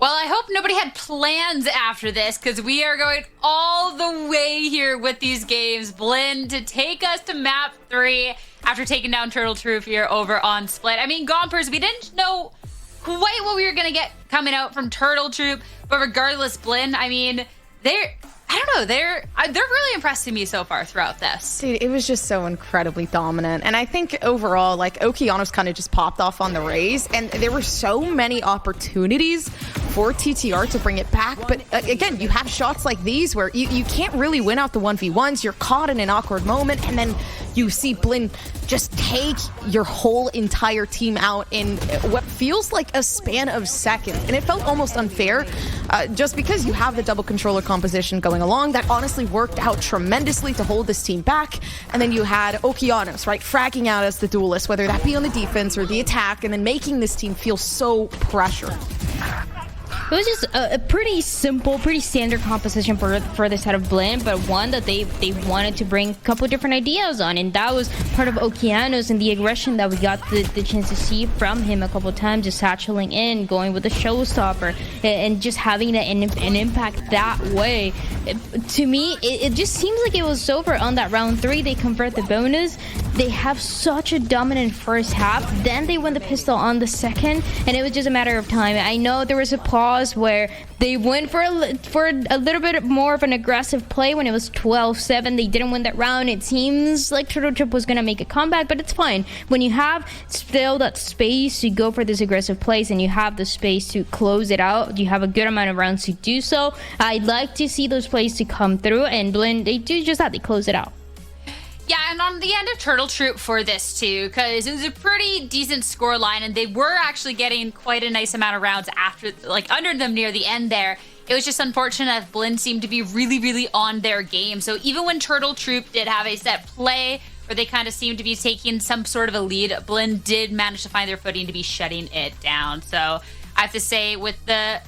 Well, I hope nobody had plans after this, because we are going all the way here with these games. Blinn to take us to map 3 after taking down Turtle Troop here over on Split. I mean, Gompers, we didn't know quite what we were going to get coming out from Turtle Troop, but regardless, Blinn, I mean, I don't know, they're really impressing me so far throughout this. Dude, it was just so incredibly dominant. And I think overall, like, Okeanos kind of just popped off on the Rays, and there were so many opportunities for TTR to bring it back. But again, you have shots like these where you can't really win out the 1v1s. You're caught in an awkward moment, and then you see Blinn just take your whole entire team out in what feels like a span of seconds. And it felt almost unfair just because you have the double controller composition going along. That honestly worked out tremendously to hold this team back. And then you had Okeanos, right, fragging out as the duelist, whether that be on the defense or the attack, and then making this team feel so pressured. It was just a pretty simple, pretty standard composition for this set of Blinn, but one that they wanted to bring a couple different ideas on, and that was part of Okeanos and the aggression that we got the chance to see from him a couple times, just satcheling in, going with the showstopper, and just having an impact that way. To me, it just seems like it was over on that round 3. They convert the bonus. They have such a dominant first half. Then they win the pistol on the second, and it was just a matter of time. I know there was a pause where they went for a little bit more of an aggressive play when it was 12-7. They didn't win that round. It seems like Turtle Troop was going to make a comeback, but it's fine. When you have still that space to go for this aggressive plays and you have the space to close it out, you have a good amount of rounds to do so. I'd like to see those plays to come through, and Blinn, they do just that. They close it out. Yeah, and on the end of Turtle Troop for this too, because it was a pretty decent score line, and they were actually getting quite a nice amount of rounds after, like, under them near the end there. It was just unfortunate that Blinn seemed to be really, really on their game. So even when Turtle Troop did have a set play where they kind of seemed to be taking some sort of a lead, Blinn did manage to find their footing to be shutting it down. So I have to say, with the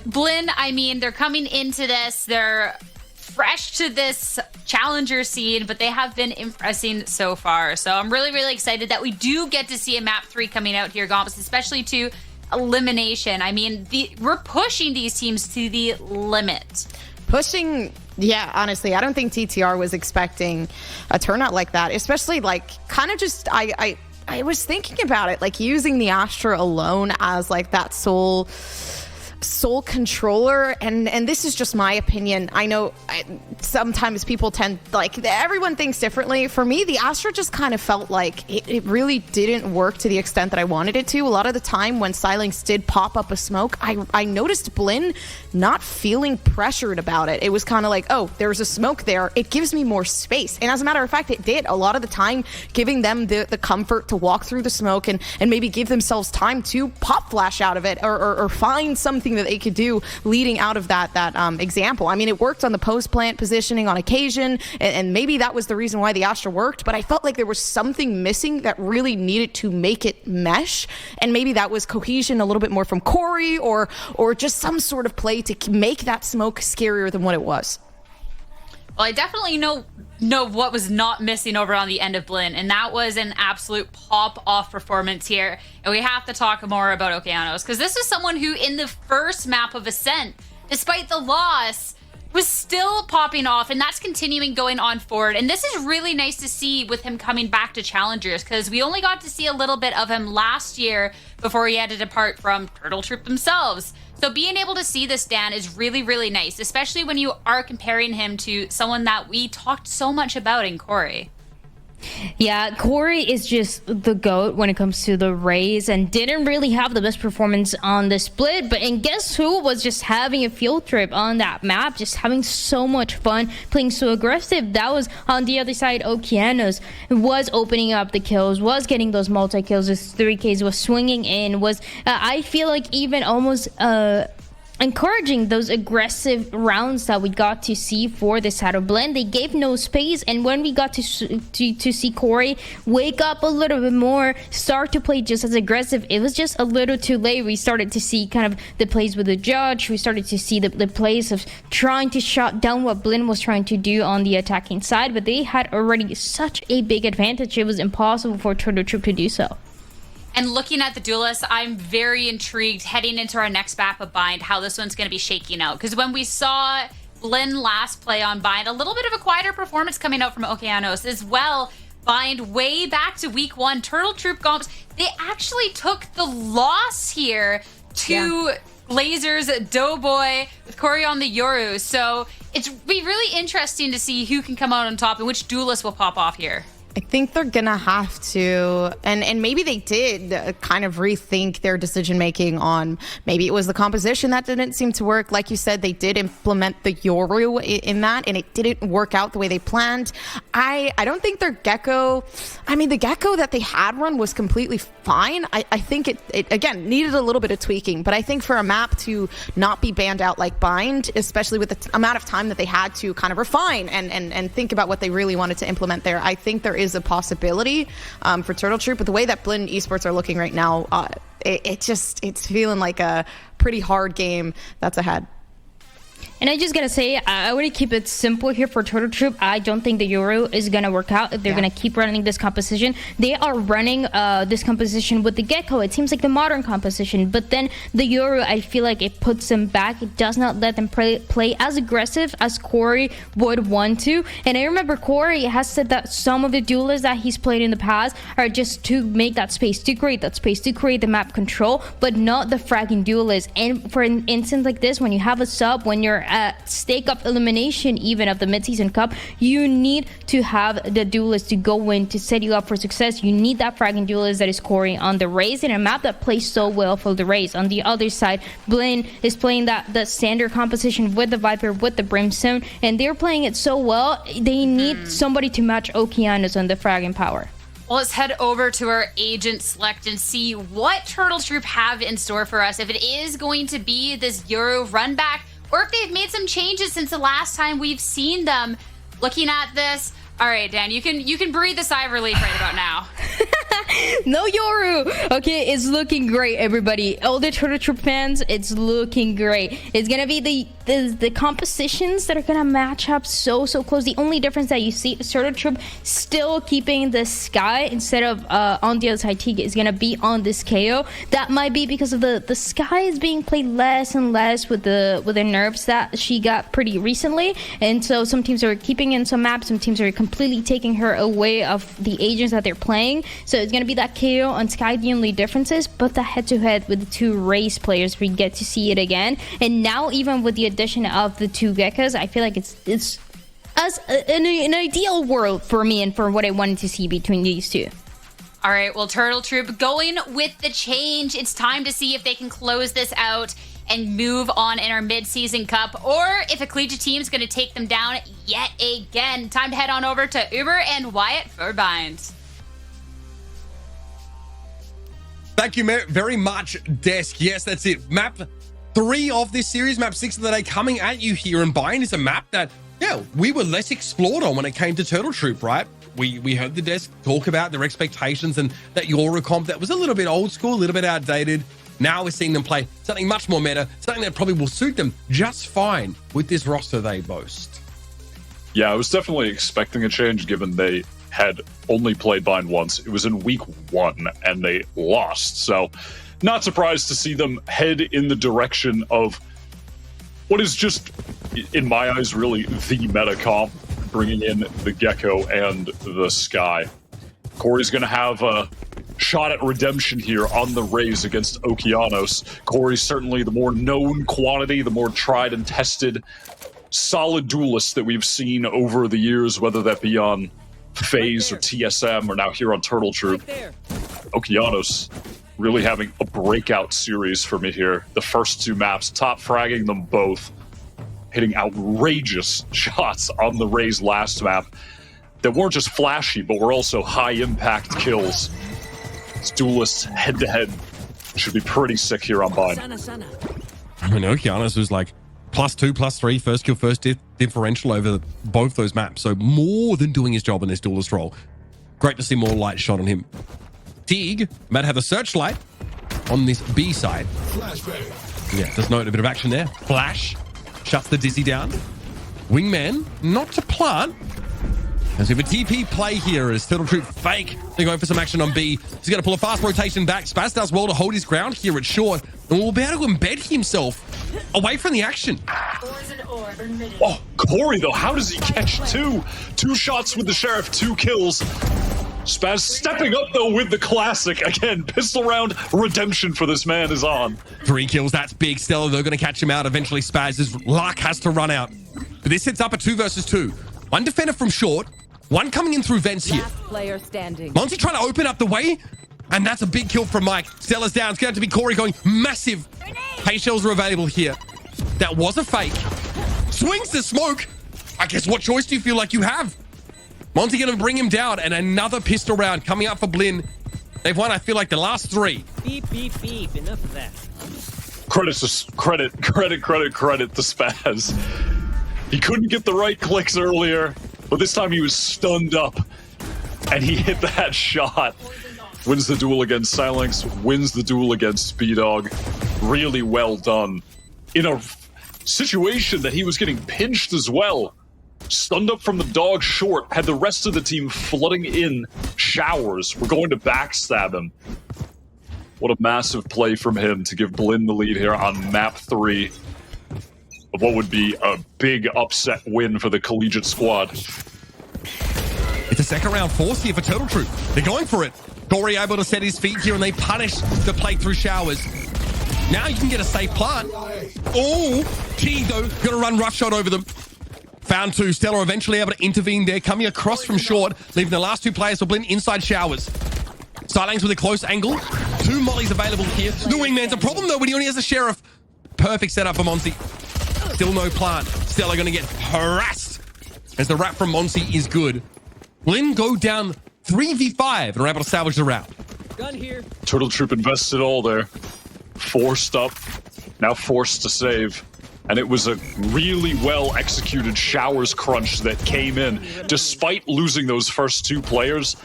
Blinn, I mean, they're coming into this, they're fresh to this challenger scene, but they have been impressing so far. So I'm really, really excited that we do get to see a map 3 coming out here, Gomps, especially to elimination. I mean, we're pushing these teams to the limit. Pushing, yeah, honestly, I don't think TTR was expecting a turnout like that, especially, like, kind of just, I was thinking about it, like, using the Astra alone as, like, that sole controller, and this is just my opinion. I know sometimes people tend, like, everyone thinks differently. For me, the Astra just kind of felt like it really didn't work to the extent that I wanted it to. A lot of the time when Silence did pop up a smoke, I noticed Blinn not feeling pressured about it. It was kind of like, oh, there's a smoke there, it gives me more space. And as a matter of fact, it did a lot of the time, giving them the comfort to walk through the smoke and maybe give themselves time to pop flash out of it, or find something that they could do leading out of that example. I mean, it worked on the post plant positioning on occasion, and maybe that was the reason why the Astra worked, but I felt like there was something missing that really needed to make it mesh, and maybe that was cohesion a little bit more from Corey, or just some sort of play to make that smoke scarier than what it was. Well, I definitely know what was not missing over on the end of Blinn, and that was an absolute pop-off performance here. And we have to talk more about Okeanos, because this is someone who, in the first map of Ascent, despite the loss, was still popping off, and that's continuing going on forward. And this is really nice to see with him coming back to Challengers, because we only got to see a little bit of him last year before he had to depart from Turtle Troop themselves. So being able to see this, Dan, is really, really nice, especially when you are comparing him to someone that we talked so much about in Corey. Yeah, Corey is just the GOAT when it comes to the Rays, and didn't really have the best performance on the split, and guess who was just having a field trip on that map, just having so much fun, playing so aggressive. That was on the other side. Okeanos was opening up the kills, was getting those multi-kills, his 3Ks, was swinging in, was I feel like even almost encouraging those aggressive rounds that we got to see for this Shadow Blend. They gave no space, and when we got to see Corey wake up a little bit more, start to play just as aggressive, it was just a little too late. We started to see kind of the plays with the judge. We started to see the plays of trying to shut down what Blinn was trying to do on the attacking side, but they had already such a big advantage, it was impossible for Turtle Troop to do so. And looking at the duelists, I'm very intrigued heading into our next map of Bind, how this one's going to be shaking out. Because when we saw Blinn last play on Bind, a little bit of a quieter performance coming out from Okeanos as well. Bind way back to week 1. Turtle Troop Gomps, they actually took the loss here to Glazers Doughboy with Corey on the Yoru. So it's be really interesting to see who can come out on top and which duelist will pop off here. I think they're gonna have to, and maybe they did kind of rethink their decision making on, maybe it was the composition that didn't seem to work. Like you said, they did implement the Yoru in that, and it didn't work out the way they planned. I don't think their Gecko, I mean, the Gecko that they had run was completely fine. I think it again needed a little bit of tweaking, but I think for a map to not be banned out like Bind, especially with the amount of time that they had to kind of refine and think about what they really wanted to implement there, I think there is a possibility for Turtle Troop. But the way that Blinn Esports are looking right now, it's feeling like a pretty hard game that's ahead. And I just gotta say, I want to keep it simple here for Turtle Troop. I don't think the Yoru is gonna work out if they're gonna keep running this composition. They are running this composition with the Gecko. It seems like the modern composition, but then the Yoru, I feel like it puts them back. It does not let them play as aggressive as Corey would want to. And I remember Corey has said that some of the duelists that he's played in the past are just to make that space, to create that space, to create the map control, but not the fragging duelists. And for an instance like this, when you have a sub, when you're at stake of elimination even of the mid-season cup, you need to have the duelist to go in to set you up for success. You need that fragging duelist that is Corey on the Raze, in a map that plays so well for the Raze. On the other side, Blinn is playing the standard composition with the Viper, with the Brimstone, and they're playing it so well. They need somebody to match Okeanos on the fragging power. Well, let's head over to our agent select and see what Turtle Troop have in store for us. If it is going to be this Euro run back, or if they've made some changes since the last time we've seen them. Looking at this, all right, Dan, you can breathe a sigh of relief right about now. No Yoru. Okay, it's looking great, everybody. All the Turtle Troop fans, it's looking great. It's gonna be the compositions that are gonna match up so close. The only difference that you see is Turtle Troop still keeping the Sky instead of on the other side. Tiga is gonna be on this KO. That might be because of the Sky is being played less and less with the nerfs that she got pretty recently, and so some teams are keeping in some maps, some teams are completely taking her away of the agents that they're playing. So it's gonna be that KO on Sky, the only differences, but the head-to-head with the two Raze players, we get to see it again. And now even with the addition of the two Geckos, I feel like it's as an ideal world for me and for what I wanted to see between these two. All right, well, Turtle Troop going with the change. It's time to see if they can close this out and move on in our mid-season cup, or if a collegiate team is going to take them down yet again. Time to head on over to Uber and Wyatt for Binds. Thank you very much, Desk. Yes, that's it. Map 3 of this series, map 6 of the day, coming at you here. And Bind is a map that, we were less explored on when it came to Turtle Troop, right? We heard the Desk talk about their expectations and that Yoru comp that was a little bit old school, a little bit outdated. Now we're seeing them play something much more meta, something that probably will suit them just fine with this roster they boast. Yeah, I was definitely expecting a change given they had only played Bind once. It was in week 1 and they lost. So not surprised to see them head in the direction of what is just, in my eyes, really the meta comp, bringing in the Gecko and the Sky. Corey's going to have a shot at redemption here on the Raze against Okeanos. Corey's certainly the more known quantity, the more tried and tested, solid duelist that we've seen over the years, whether that be on FaZe or TSM or now here on Turtle Troop. Okeanos really having a breakout series for me here. The first 2 maps, top fragging them both, hitting outrageous shots on the Raze last map that weren't just flashy, but were also high impact kills. These duelists head to head should be pretty sick here on Bind. I mean, Okeanos was like +2, +3, first kill, first differential over both those maps. So more than doing his job in this duelist role. Great to see more light shot on him. Teague might have a searchlight on this B side. Yeah, does note a bit of action there. Flash shuts the Dizzy down. Wingman, not to plant. As we have a TP play here as Turtle Troop fake. They're going for some action on B. He's going to pull a fast rotation back. Spaz does well to hold his ground here at short. And will be able to embed himself away from the action. Oh, Corey, though, how does he catch two? 2 shots with the Sheriff, 2 kills. Spaz stepping up, though, with the classic. Again, pistol round redemption for this man is on. 3 kills, that's big. Stella, they're going to catch him out. Eventually, Spaz's luck has to run out. But this sets up a 2 versus 2. 1 defender from short. 1 coming in through vents here. Player standing. Monty trying to open up the way, and that's a big kill from Mike. Stella's down. It's going to be Corey going massive. Hay shells are available here. That was a fake. Swings the smoke. I guess what choice do you feel like you have? Monty going to bring him down, and another pistol round coming up for Blinn. They've won, I feel like, the last 3. Beep, beep, beep. Enough of that. Credit to Spaz. He couldn't get the right clicks earlier, but this time he was stunned up, and he hit that shot. Wins the duel against Silence, wins the duel against Speeddog. Really well done. In a situation that he was getting pinched as well. Stunned up from the dog short, had the rest of the team flooding in showers. We're going to backstab him. What a massive play from him to give Blinn the lead here on map 3 of what would be a big upset win for the collegiate squad. It's a second round force here for Turtle Troop. They're going for it. Corey able to set his feet here, and they punish the play through showers. Now you can get a safe plant. Oh, T though, got to run rough shot over them. Found 2. Stella eventually able to intervene there, coming across from short, leaving the last 2 players for Blinn inside showers. Silence with a close angle. 2 mollies available here. The wingman's a problem though when he only has a Sheriff. Perfect setup for Monty. Still no plant. Stella going to get harassed as the wrap from Monty is good. Blinn go down 3v5 and are able to salvage the round. Gun here. Turtle Troop invested all there. Forced up, now forced to save. And it was a really well executed showers crunch that came in. Despite losing those first 2 players,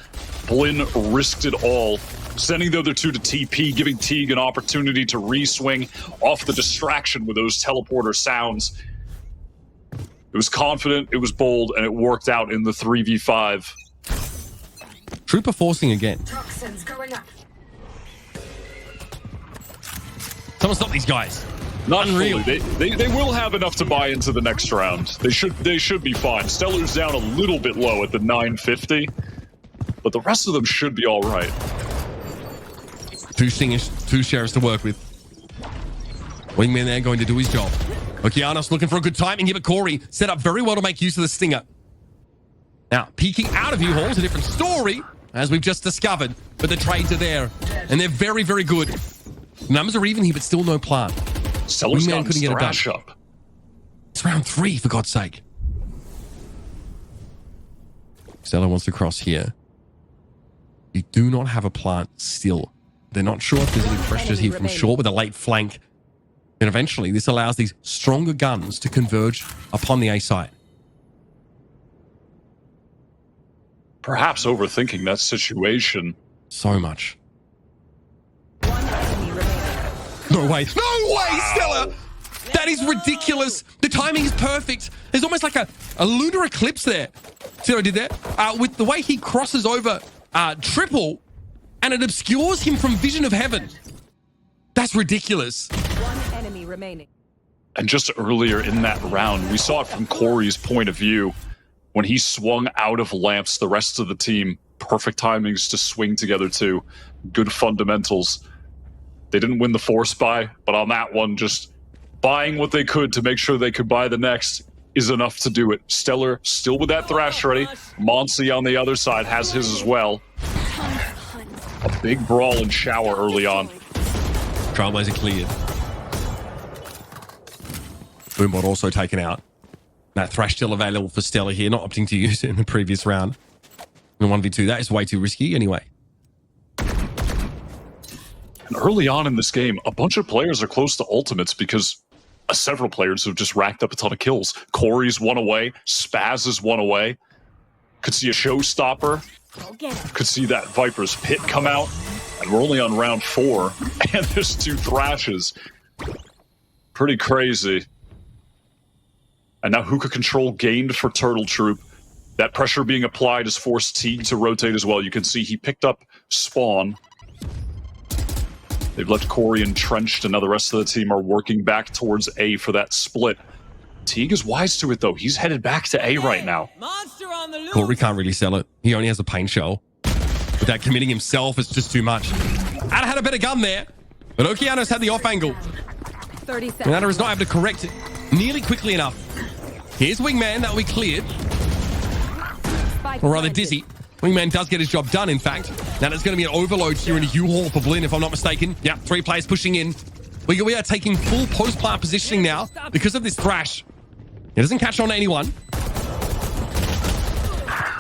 Blinn risked it all, sending the other 2 to TP, giving Teague an opportunity to re-swing off the distraction with those teleporter sounds. It was confident, it was bold, and it worked out in the 3v5. Trooper forcing again. Toxins going up. Someone stop these guys. Not Unreal. fully. They will have enough to buy into the next round. They should be fine. Stellar's down a little bit low at the 950, but the rest of them should be all right. 2 Sheriffs to work with. Wingman there going to do his job. Okeanos looking for a good timing here, but Corey set up very well to make use of the stinger. Now, peeking out of U-Haul is a different story, as we've just discovered, but the trades are there, and they're very, very good. The numbers are even here, but still no plant. Stellar's got couldn't get it thrash done. up. It's round 3, for God's sake. Stella wants to cross here. You do not have a plant still. They're not sure if there's any pressures here from short with a late flank. And eventually, this allows these stronger guns to converge upon the A site. Perhaps overthinking that situation. So much. One enemy remaining. No way. No way, Stella! That is ridiculous. The timing is perfect. There's almost like a lunar eclipse there. See what I did there? With the way he crosses over triple, and it obscures him from vision of heaven. That's ridiculous. One enemy remaining. And just earlier in that round, we saw it from Corey's point of view. When he swung out of lamps, the rest of the team, perfect timings to swing together too. Good fundamentals. They didn't win the force buy, but on that one, just buying what they could to make sure they could buy the next is enough to do it. Stellar still with that thrash ready. Monsi on the other side has his as well. A big brawl and shower early on. Trailblazer cleared. Boombot also taken out. That thrash still available for Stella here, not opting to use it in the previous round. In 1v2, that is way too risky anyway. And early on in this game, a bunch of players are close to ultimates because several players have just racked up a ton of kills. Corey's one away. Spaz is one away. Could see a showstopper. Could see that Viper's Pit come out. And we're only on round 4. And there's 2 thrashes. Pretty crazy. And now Hookah Control gained for Turtle Troop. That pressure being applied has forced Teague to rotate as well. You can see he picked up Spawn. They've left Corey entrenched, and now the rest of the team are working back towards A for that split. Teague is wise to it, though. He's headed back to A right now. Monster on the loose. Corey can't really sell it. He only has a paint shell. Without committing himself, it's just too much. Ada had a better gun there, but Okeanos had the off angle. 30 seconds. And Ada is not able to correct it nearly quickly enough. Here's Wingman, that will be cleared. Spike Or rather, planted. Dizzy. Wingman does get his job done, in fact. Now there's going to be an overload here in a U-Haul for Blinn, if I'm not mistaken. Yeah, 3 players pushing in. We are taking full post-plant positioning now because of this thrash. It doesn't catch on to anyone.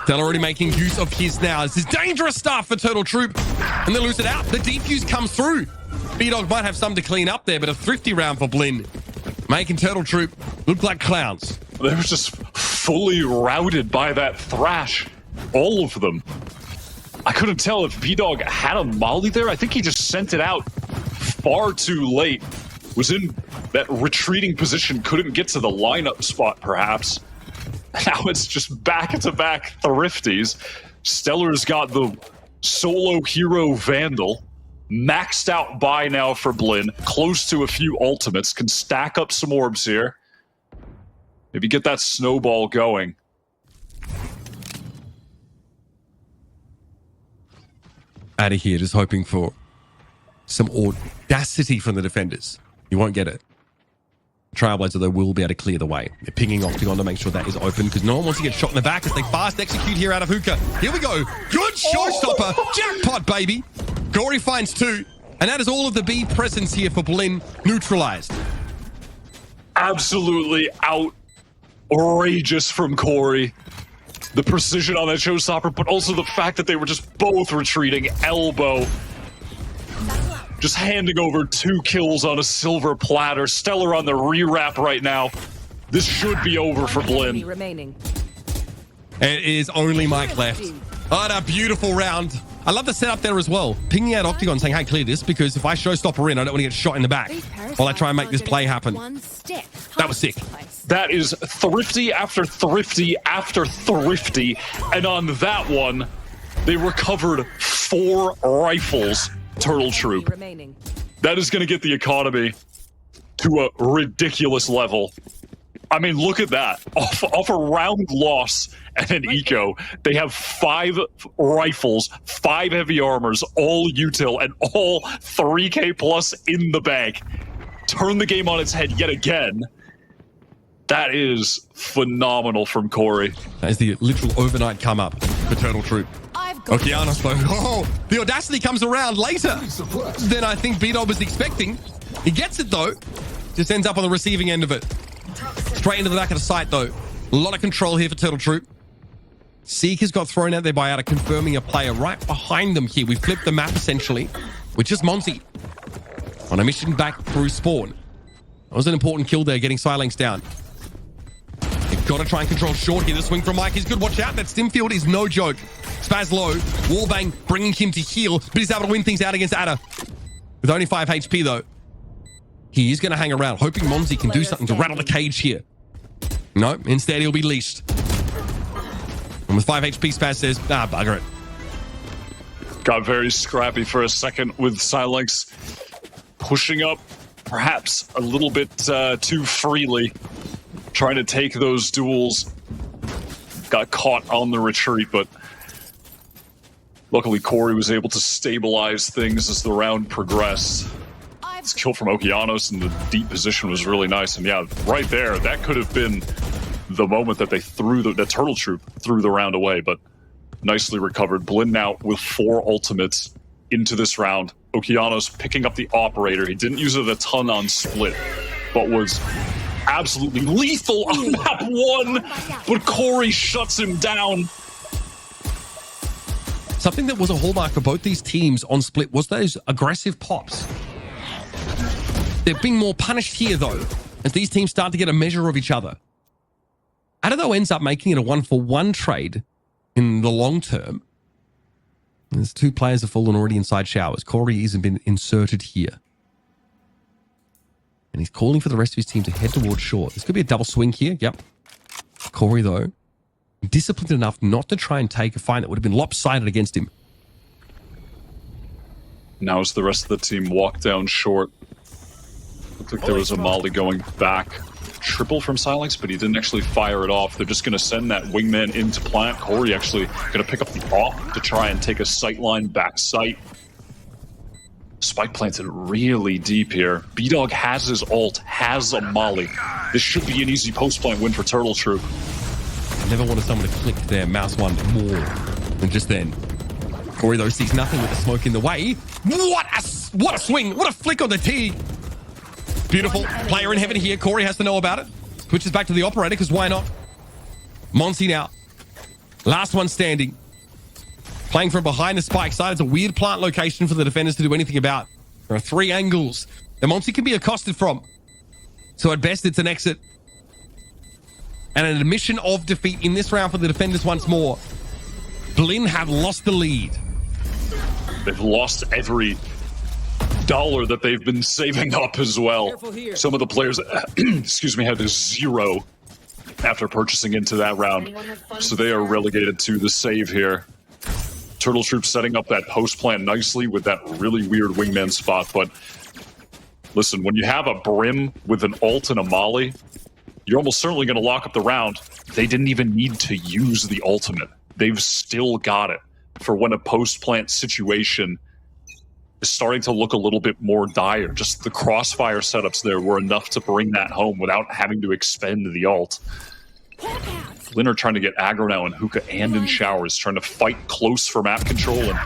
They're already making use of his now. This is dangerous stuff for Turtle Troop. And they lose it out. The defuse comes through. B-Dog might have some to clean up there, but a thrifty round for Blinn. Making Turtle Troop look like clowns. They were just fully routed by that thrash. All of them. I couldn't tell if B-Dog had a molly there. I think he just sent it out far too late. Was in that retreating position, couldn't get to the lineup spot, perhaps. Now it's just back-to-back thrifties. Stellar's got the solo hero Vandal. Maxed out buy now for Blinn. Close to a few ultimates. Can stack up some orbs here. Maybe get that snowball going. Out of here, just hoping for some audacity from the defenders. You won't get it. Trailblazer, though, will be able to clear the way. They're pinging Octagon to make sure that is open because no one wants to get shot in the back as they fast execute here out of Hookah. Here we go. Good showstopper. Jackpot, baby. Corey finds 2. And that is all of the B presence here for Blinn neutralized. Absolutely outrageous from Corey. The precision on that showstopper, but also the fact that they were just both retreating elbow. Just handing over 2 kills on a silver platter. Stellar on the rewrap right now. This should be over for Enemy Blinn. remaining. It is only Mike left. Oh, that beautiful round. I love the setup there as well. Pinging out Octagon saying, hey, clear this, because if I showstopper in, I don't want to get shot in the back while I try and make this play happen. That was sick. That is thrifty after thrifty after thrifty. And on that one, they recovered 4 rifles. Turtle Troop. Remaining. That is going to get the economy to a ridiculous level. I mean, look at that. Off a round loss and an eco, they have 5 rifles, 5 heavy armors, all util, and all 3k plus in the bank. Turn the game on its head yet again. That is phenomenal from Corey. That is the literal overnight come up for Turtle Troop. Okeanos, though. Oh, the audacity comes around later than I think B-Dog was expecting. He gets it, though. Just ends up on the receiving end of it. Straight into the back of the site, though. A lot of control here for Turtle Troop. Seeker's got thrown out there by Ada, confirming a player right behind them here. We flipped the map, essentially, with just Monty on a mission back through spawn. That was an important kill there, getting Silex down. You've got to try and control short here. The swing from Mike is good. Watch out. That Stimfield is no joke. Spaz low. Wallbang bringing him to heal, but he's able to win things out against Ada. With only 5 HP, though. He is going to hang around, hoping Monzi can do something to rattle the cage here. No, instead he'll be leashed. And with 5 HP, Spaz says, bugger it. Got very scrappy for a second with Silex pushing up perhaps a little bit too freely. Trying to take those duels. Got caught on the retreat, but luckily Corey was able to stabilize things as the round progressed. This kill from Okeanos in the deep position was really nice. And yeah, right there, that could have been the moment that they threw the Turtle Troop threw the round away, but nicely recovered. Blinn now with 4 ultimates into this round. Okeanos picking up the operator. He didn't use it a ton on split, but was absolutely lethal on map 1, but Corey shuts him down. Something that was a hallmark for both these teams on split was those aggressive pops. They're being more punished here, though, as these teams start to get a measure of each other. Ada, though, ends up making it a 1-for-1 trade in the long term. There's 2 players have fallen already inside showers. Corey hasn't been inserted here. And he's calling for the rest of his team to head towards short. This could be a double swing here. Yep. Corey, though, disciplined enough not to try and take a fight that would have been lopsided against him. Now as the rest of the team walk down short. Looked like there was a molly going back. Triple from Silex, but he didn't actually fire it off. They're just going to send that wingman into plant. Corey actually going to pick up the off to try and take a sightline back sight. Spike planted really deep here. B-Dog has his ult, has a molly. This should be an easy post-plant win for Turtle Troop. I never wanted someone to click their mouse one more than just then. Corey, though, sees nothing with the smoke in the way. What a swing! What a flick on the tee! Beautiful. Player in heaven here. Corey has to know about it. Switches back to the operator, because why not? Monsi now. Last one standing. Playing from behind the spike side. It's a weird plant location for the defenders to do anything about. There are 3 angles that Monsi can be accosted from. So at best, it's an exit. And an admission of defeat in this round for the defenders once more. Blinn have lost the lead. They've lost every dollar that they've been saving up as well. Some of the players, excuse me, had a 0 after purchasing into that round. So they are relegated to the save here. Turtle Troop setting up that post plant nicely with that really weird wingman spot. But listen, when you have a Brim with an ult and a molly, you're almost certainly going to lock up the round. They didn't even need to use the ultimate. They've still got it for when a post plant situation is starting to look a little bit more dire. Just the crossfire setups there were enough to bring that home without having to expend the ult. Blinn are trying to get aggro now in hookah and in showers, trying to fight close for map control and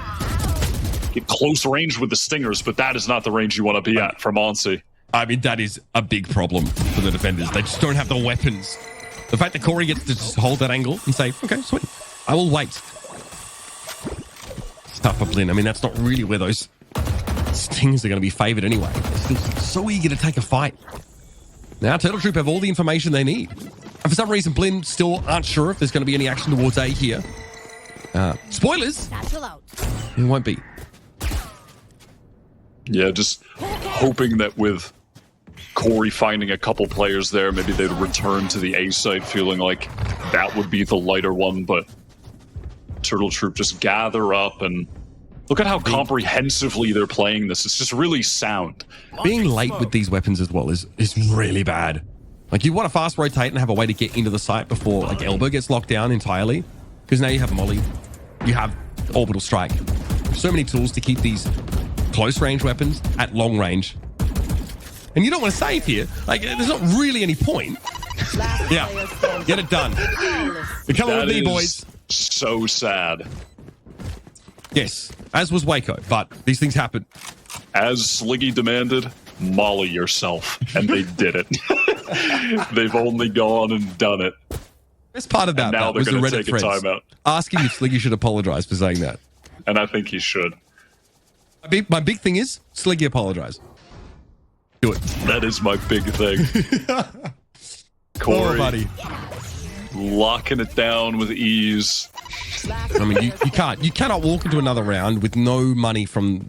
get close range with the stingers, but that is not the range you want to be at from Monsi. I mean, that is a big problem for the defenders. They just don't have the weapons. The fact that Corey gets to just hold that angle and say, okay, sweet, I will wait. It's tough for Blinn. I mean, that's not really where those stings are going to be favored anyway. They're still so eager to take a fight. Now, Turtle Troop have all the information they need. And for some reason, Blinn still aren't sure if there's going to be any action towards A here. Spoilers. It won't be. Yeah, just hoping that with Corey finding a couple players there, maybe they'd return to the A site feeling like that would be the lighter one, but Turtle Troop just gather up and look at how comprehensively they're playing this. It's just really sound. Being late with these weapons as well is really bad. Like, you want to fast rotate and have a way to get into the site before, like, Elbow gets locked down entirely. Because now you have Molly, you have Orbital Strike. So many tools to keep these close range weapons at long range. And you don't want to save here. Like, there's not really any point. Yeah, get it done. You're coming with me, boys. So sad. Yes, as was Waco, but these things happen. As Sliggy demanded, molly yourself. And they did it. They've only gone and done it. Best part about now that was the Reddit take a threads timeout. asking if Sliggy should apologize for saying that. And I think he should. My big thing is Sliggy apologize. Do it. That is my big thing. Corey, buddy. locking it down with ease. I mean, you cannot walk into another round with no money from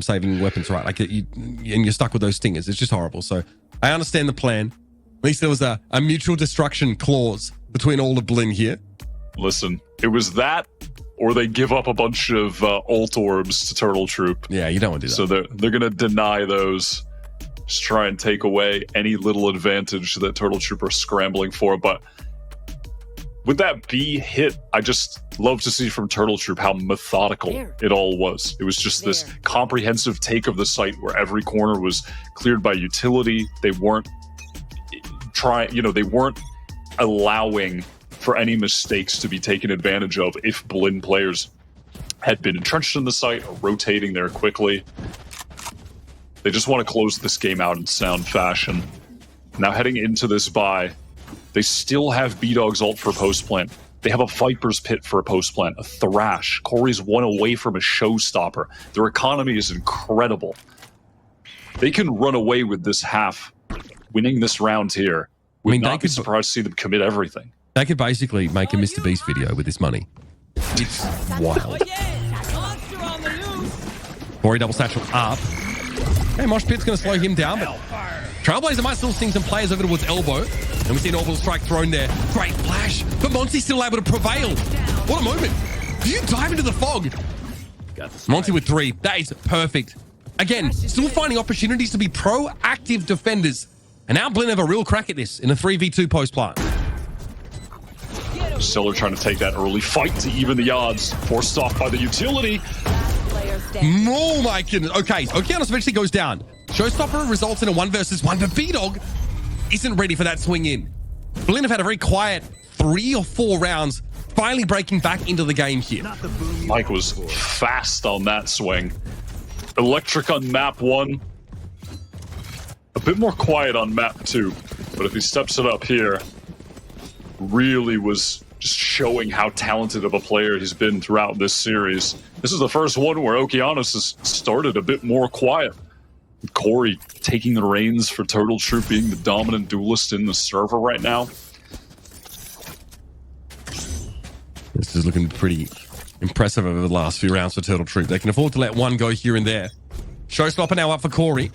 saving weapons, right? Like, and you're stuck with those stingers. It's just horrible. So I understand the plan. At least there was a mutual destruction clause between all of Blinn here. Listen, it was that, or they give up a bunch of ult orbs to Turtle Troop. Yeah, you don't want to do that. So they're going to deny those. Just try and take away any little advantage that Turtle Troop are scrambling for. But with that B hit, I just love to see from Turtle Troop how methodical it all was. It was just this comprehensive take of the site where every corner was cleared by utility. They weren't they weren't allowing for any mistakes to be taken advantage of if Blinn players had been entrenched in the site or rotating there quickly. They just want to close this game out in sound fashion. Now heading into this bye, they still have B-Dog's ult for post plant. They have a Viper's Pit for a post plant, a Thrash. Corey's one away from a showstopper. Their economy is incredible. They can run away with this half, winning this round here. Would not be surprised to see them commit everything. They could basically make a Mr. Beast video with this money. It's wild. Corey double satchel up. Hey, Mosh Pit's going to slow him down, but Trailblazer might still sting some players over towards Elbow. And we see an orbital strike thrown there. Great flash, but Monty's still able to prevail. What a moment. Do you dive into the fog? Monty with 3. That is perfect. Again, still finding opportunities to be proactive defenders. And now Blinn have a real crack at this in a 3v2 post plant. Stellar trying to take that early fight to even the odds. Forced off by the utility. Oh my goodness. Okay, Okeanos eventually goes down. Showstopper results in a 1 versus 1, but B-Dog isn't ready for that swing in. Blinn have had a very quiet 3 or 4 rounds, finally breaking back into the game here. Mike was fast on that swing. Electric on map 1. A bit more quiet on map 2. But if he steps it up here, really was just showing how talented of a player he's been throughout this series. This is the first one where Okeanos has started a bit more quiet. Corey taking the reins for Turtle Troop, being the dominant duelist in the server right now. This is looking pretty impressive over the last few rounds for Turtle Troop. They can afford to let one go here and there. Showstopper now up for Corey.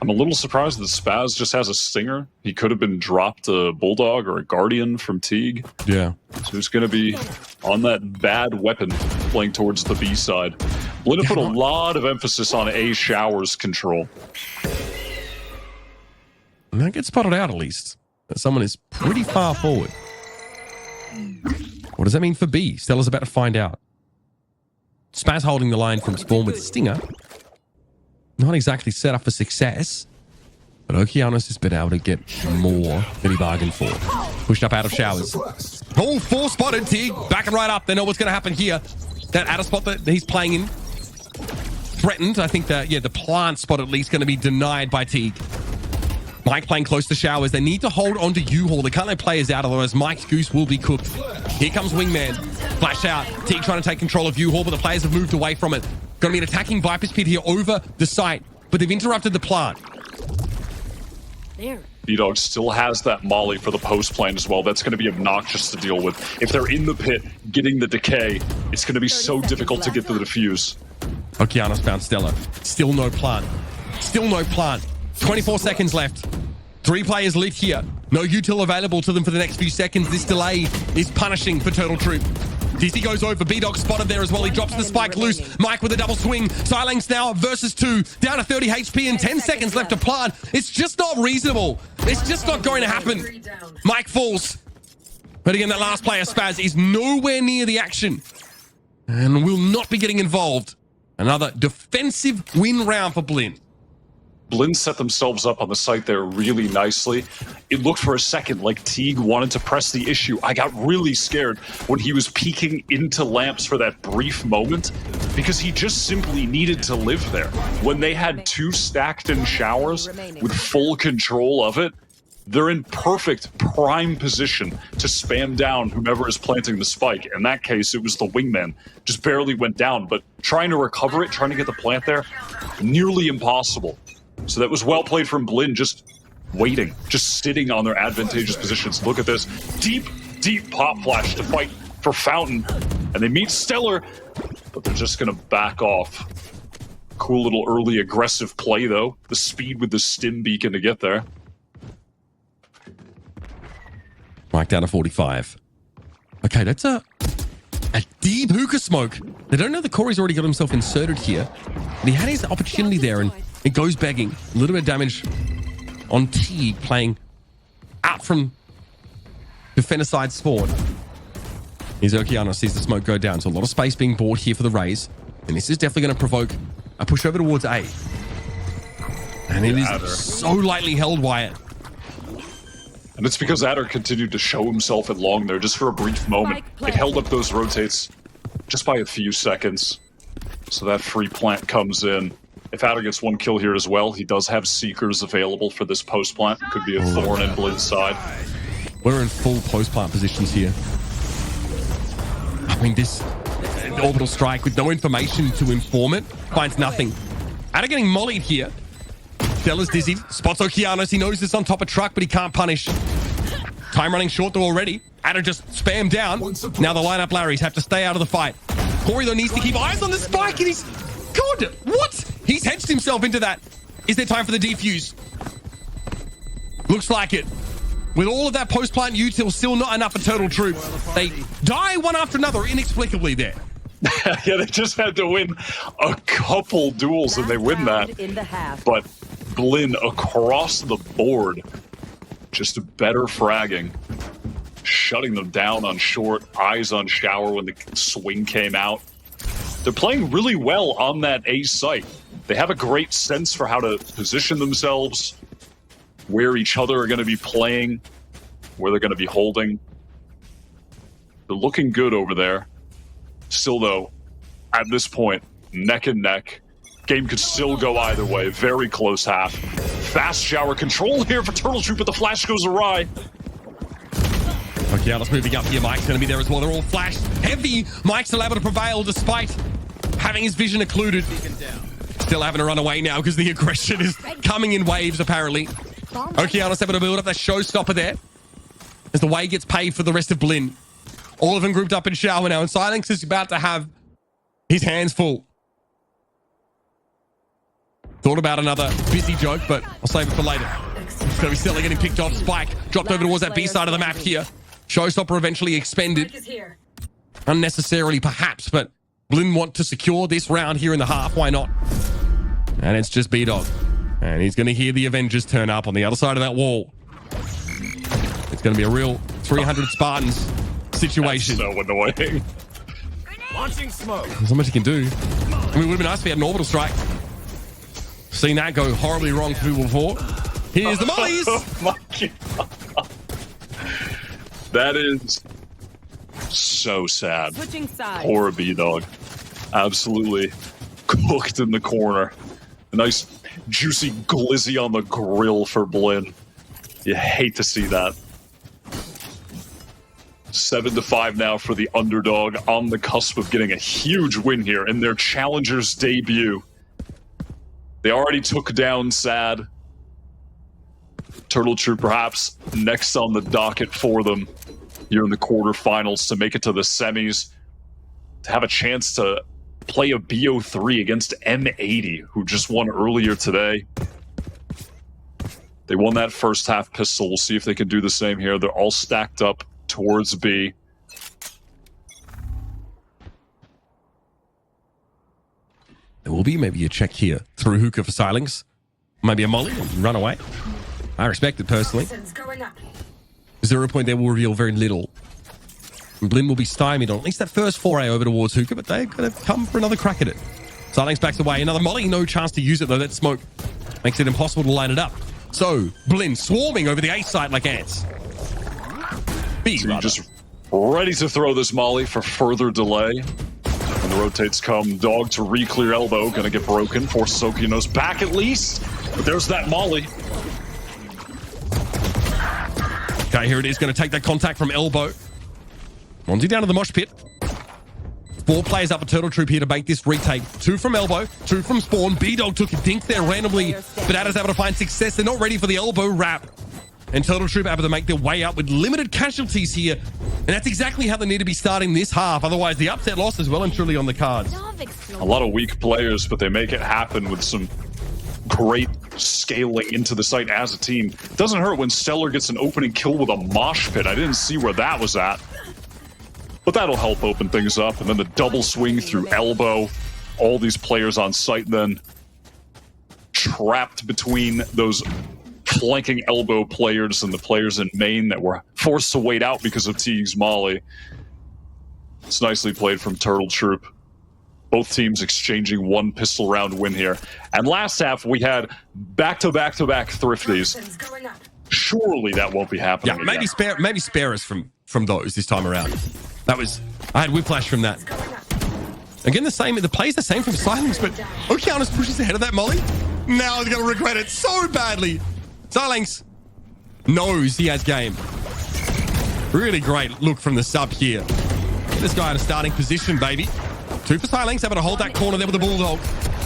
I'm a little surprised that Spaz just has a Stinger. He could have been dropped a Bulldog or a Guardian from Teague. Yeah. So he's going to be on that bad weapon playing towards the B side. Blinn put a lot of emphasis on A Showers control. And that gets spotted out at least. That someone is pretty far forward. What does that mean for B? Stella's about to find out. Spaz holding the line from Spawn with Stinger. Not exactly set up for success, but Okeanos has been able to get more than he bargained for. Pushed up out of showers. Oh, 4 spotted. Teague backing right up. They know what's going to happen here. That outer spot that he's playing in threatened. I think that, yeah, the plant spot at least going to be denied by Teague. Mike playing close to showers. They need to hold on to U-Haul. They can't let players out, otherwise Mike's goose will be cooked. Here comes Wingman. Flash out. Teague trying to take control of U-Haul, but the players have moved away from it. Going to be an attacking Viper's Pit here over the site, but they've interrupted the plant. B-Dog still has that molly for the post plant as well. That's going to be obnoxious to deal with. If they're in the pit getting the decay, it's going to be so difficult to get the defuse. Okeanos found Stella. Still no plant. Still no plant. 24 seconds left. 3 players lit here. No util available to them for the next few seconds. This delay is punishing for Turtle Troop. DC goes over. B-Dog spotted there as well. He drops the spike loose. Mike with a double swing. Silanx now versus 2. Down to 30 HP and 10 seconds left to plant. It's just not reasonable. It's just not going to happen. Mike falls. But again, that last player, Spaz, is nowhere near the action and will not be getting involved. Another defensive win round for Blinn. Blinn set themselves up on the site there really nicely. It looked for a second like Teague wanted to press the issue. I got really scared when he was peeking into lamps for that brief moment because he just simply needed to live there. When they had 2 stacked in showers with full control of it, they're in perfect prime position to spam down whomever is planting the spike. In that case, it was the Wingman. Just barely went down, but trying to recover it, trying to get the plant there, nearly impossible. So that was well played from Blinn, just waiting, just sitting on their advantageous positions. Look at this. Deep, deep pop flash to fight for Fountain. And they meet Stellar, but they're just going to back off. Cool little early aggressive play, though. The speed with the stim beacon to get there. Mike down to 45. Okay, that's a deep hookah smoke. They don't know that Corey's already got himself inserted here. But he had his opportunity there, and it goes begging. A little bit of damage on Teague, playing out from defender side spawn. Here's Okeanos, sees the smoke go down. So a lot of space being bought here for the Rays. And this is definitely going to provoke a push over towards A. And it is so lightly held, Wyatt. And it's because Adder continued to show himself at long there just for a brief moment. It held up those rotates just by a few seconds. So that free plant comes in. If Adder gets 1 kill here as well, he does have Seekers available for this post plant. Could be a thorn in Blinn's side. We're in full post plant positions here. I mean, this orbital strike with no information to inform it finds nothing. Adder getting mollied here. Stella's dizzy. Spots Okeanos. He knows this on top of truck, but he can't punish. Time running short though already. Adder just spammed down. Now the lineup Larrys have to stay out of the fight. Corey though needs to keep eyes on the spike, and he's good. What? He's hedged himself into that. Is there time for the defuse? Looks like it. With all of that post-plant util, still not enough for Turtle Troop. They die one after another inexplicably there. Yeah, they just had to win a couple duels and they win that. In the half. But Blinn across the board, just better fragging, shutting them down on short, eyes on shower when the swing came out. They're playing really well on that A site. They have a great sense for how to position themselves, where each other are going to be playing, where they're going to be holding. They're looking good over there. Still, though, at this point, neck and neck. Game could still go either way. Very close half. Fast shower control here for Turtle Troop, but the flash goes awry. Okay, let's moving up here. Mike's going to be there as well. They're all flashed heavy. Mike's still able to prevail despite having his vision occluded. Still having to run away now because the aggression is coming in waves, apparently. Okeanos able to build up that showstopper there as the way gets paid for the rest of Blinn. All of them grouped up in shower now, and Silence is about to have his hands full. Thought about another busy joke, but I'll save it for later. It's going to be Stella getting picked off. Spike dropped over towards that B side of the map here. Showstopper eventually expended. Unnecessarily, perhaps, but Blinn want to secure this round here in the half. Why not? And it's just B-Dog. And he's going to hear the Avengers turn up on the other side of that wall. It's going to be a real 300 Spartans situation. That's so annoying. Launching smoke. There's not much you can do. I mean, it would have been nice if he had an orbital strike. Seen that go horribly wrong for people before. Here's the mollies. Oh my God. That is so sad. Switching sides. Poor B-Dog. Absolutely cooked in the corner. A nice juicy glizzy on the grill for Blinn. You hate to see that. 7-5 now for the underdog, on the cusp of getting a huge win here in their Challengers debut. They already took down Sad. Turtle Troop perhaps next on the docket for them here in the quarterfinals to make it to the semis, to have a chance to play a BO3 against M80, who just won earlier today. They won that first half pistol. We'll see if they can do the same here. They're all stacked up towards B. There will be maybe a check here through hookah for Silings. Maybe a molly and run away. I respect it personally. 0 point there will reveal very little. And Blinn will be stymied on at least that first foray over towards hookah, but they're going to come for another crack at it. Silings backs away. Another molly, no chance to use it though. That smoke makes it impossible to line it up. So Blinn swarming over the A site like ants. B, so just ready to throw this molly for further delay. When the rotates come, dog to re-clear elbow, gonna get broken. Forces Okeanos back at least, but there's that molly. Okay, here it is, gonna take that contact from elbow. Monty down to the mosh pit. 4 players up a Turtle Troop here to make this retake. 2 from elbow, 2 from spawn. B-Dog took a dink there randomly, but Ada's able to find success. They're not ready for the elbow wrap. And Turtle Troop able to make their way up with limited casualties here. And that's exactly how they need to be starting this half. Otherwise, the upset loss is well and truly on the cards. A lot of weak players, but they make it happen with some great scaling into the site as a team. It doesn't hurt when Stellar gets an opening kill with a mosh pit. I didn't see where that was at. But that'll help open things up. And then the double swing through elbow. All these players on site then trapped between those flanking elbow players and the players in main that were forced to wait out because of Teague's molly. It's nicely played from Turtle Troop. Both teams exchanging 1 pistol round win here. And last half, we had back-to-back-to-back thrifties. Surely that won't be happening Yeah, maybe spare us from those this time around. I had whiplash from that. Again, the play's the same from Silence, but Okeanos pushes ahead of that molly. Now he's going to regret it so badly. Silence knows he has game. Really great look from the sub here. Get this guy in a starting position, baby. 2 for Silence, able to hold that corner there with the Bulldog.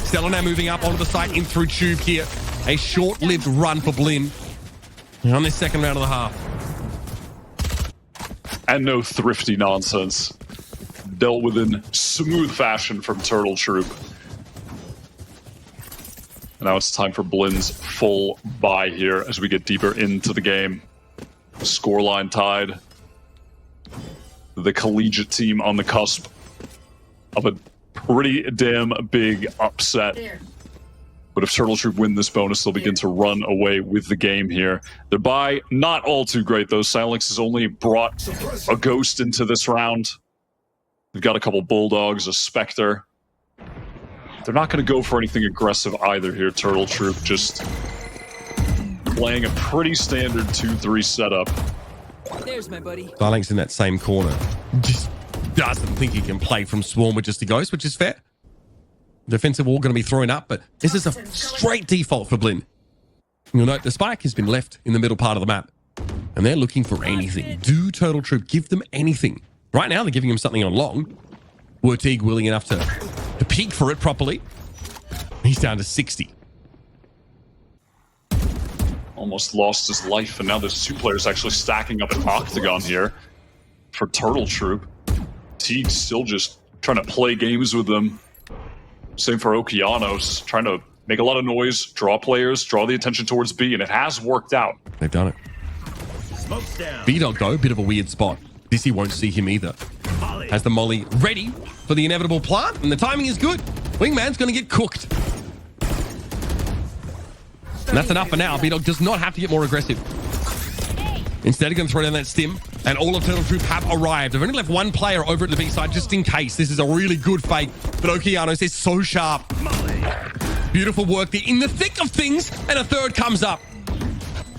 Stella now moving up onto the site in through Tube here. A short-lived run for Blinn on this second round of the half. And no thrifty nonsense. Dealt with in smooth fashion from Turtle Troop. Now it's time for Blin's full buy here as we get deeper into the game. Scoreline tied. The collegiate team on the cusp of a pretty damn big upset. But if Turtle Troop win this bonus, they'll begin to run away with the game here. Their buy, not all too great though. Silence has only brought a Ghost into this round. They've got a couple Bulldogs, a Spectre. They're not going to go for anything aggressive either here, Turtle Troop. Just playing a pretty standard 2-3 setup. There's my buddy. Darling's in that same corner. Just doesn't think he can play from Swarm with just a Ghost, which is fair. Defensive wall going to be thrown up, but this is a straight default for Blin. You'll note the spike has been left in the middle part of the map, and they're looking for anything. Do Turtle Troop give them anything? Right now, they're giving him something on long. Wertig willing enough to peek for it properly. He's down to 60. Almost lost his life, and now there's two players actually stacking up an Octagon here for Turtle Troop. Teague's still just trying to play games with them. Same for Okeanos, trying to make a lot of noise, draw players, draw the attention towards B, and it has worked out. They've done it. Smoke's down. B-Dog, though, bit of a weird spot. Dizzy won't see him either. Has the molly ready for the inevitable plant, and the timing is good. Wingman's going to get cooked. And that's enough for now. B-Dog does not have to get more aggressive. Instead, he's going to throw down that stim, and all of Turtle Troop have arrived. I've only left one player over at the B side just in case. This is a really good fake, but Okeanos is so sharp. Beautiful work. They're in the thick of things, and a third comes up.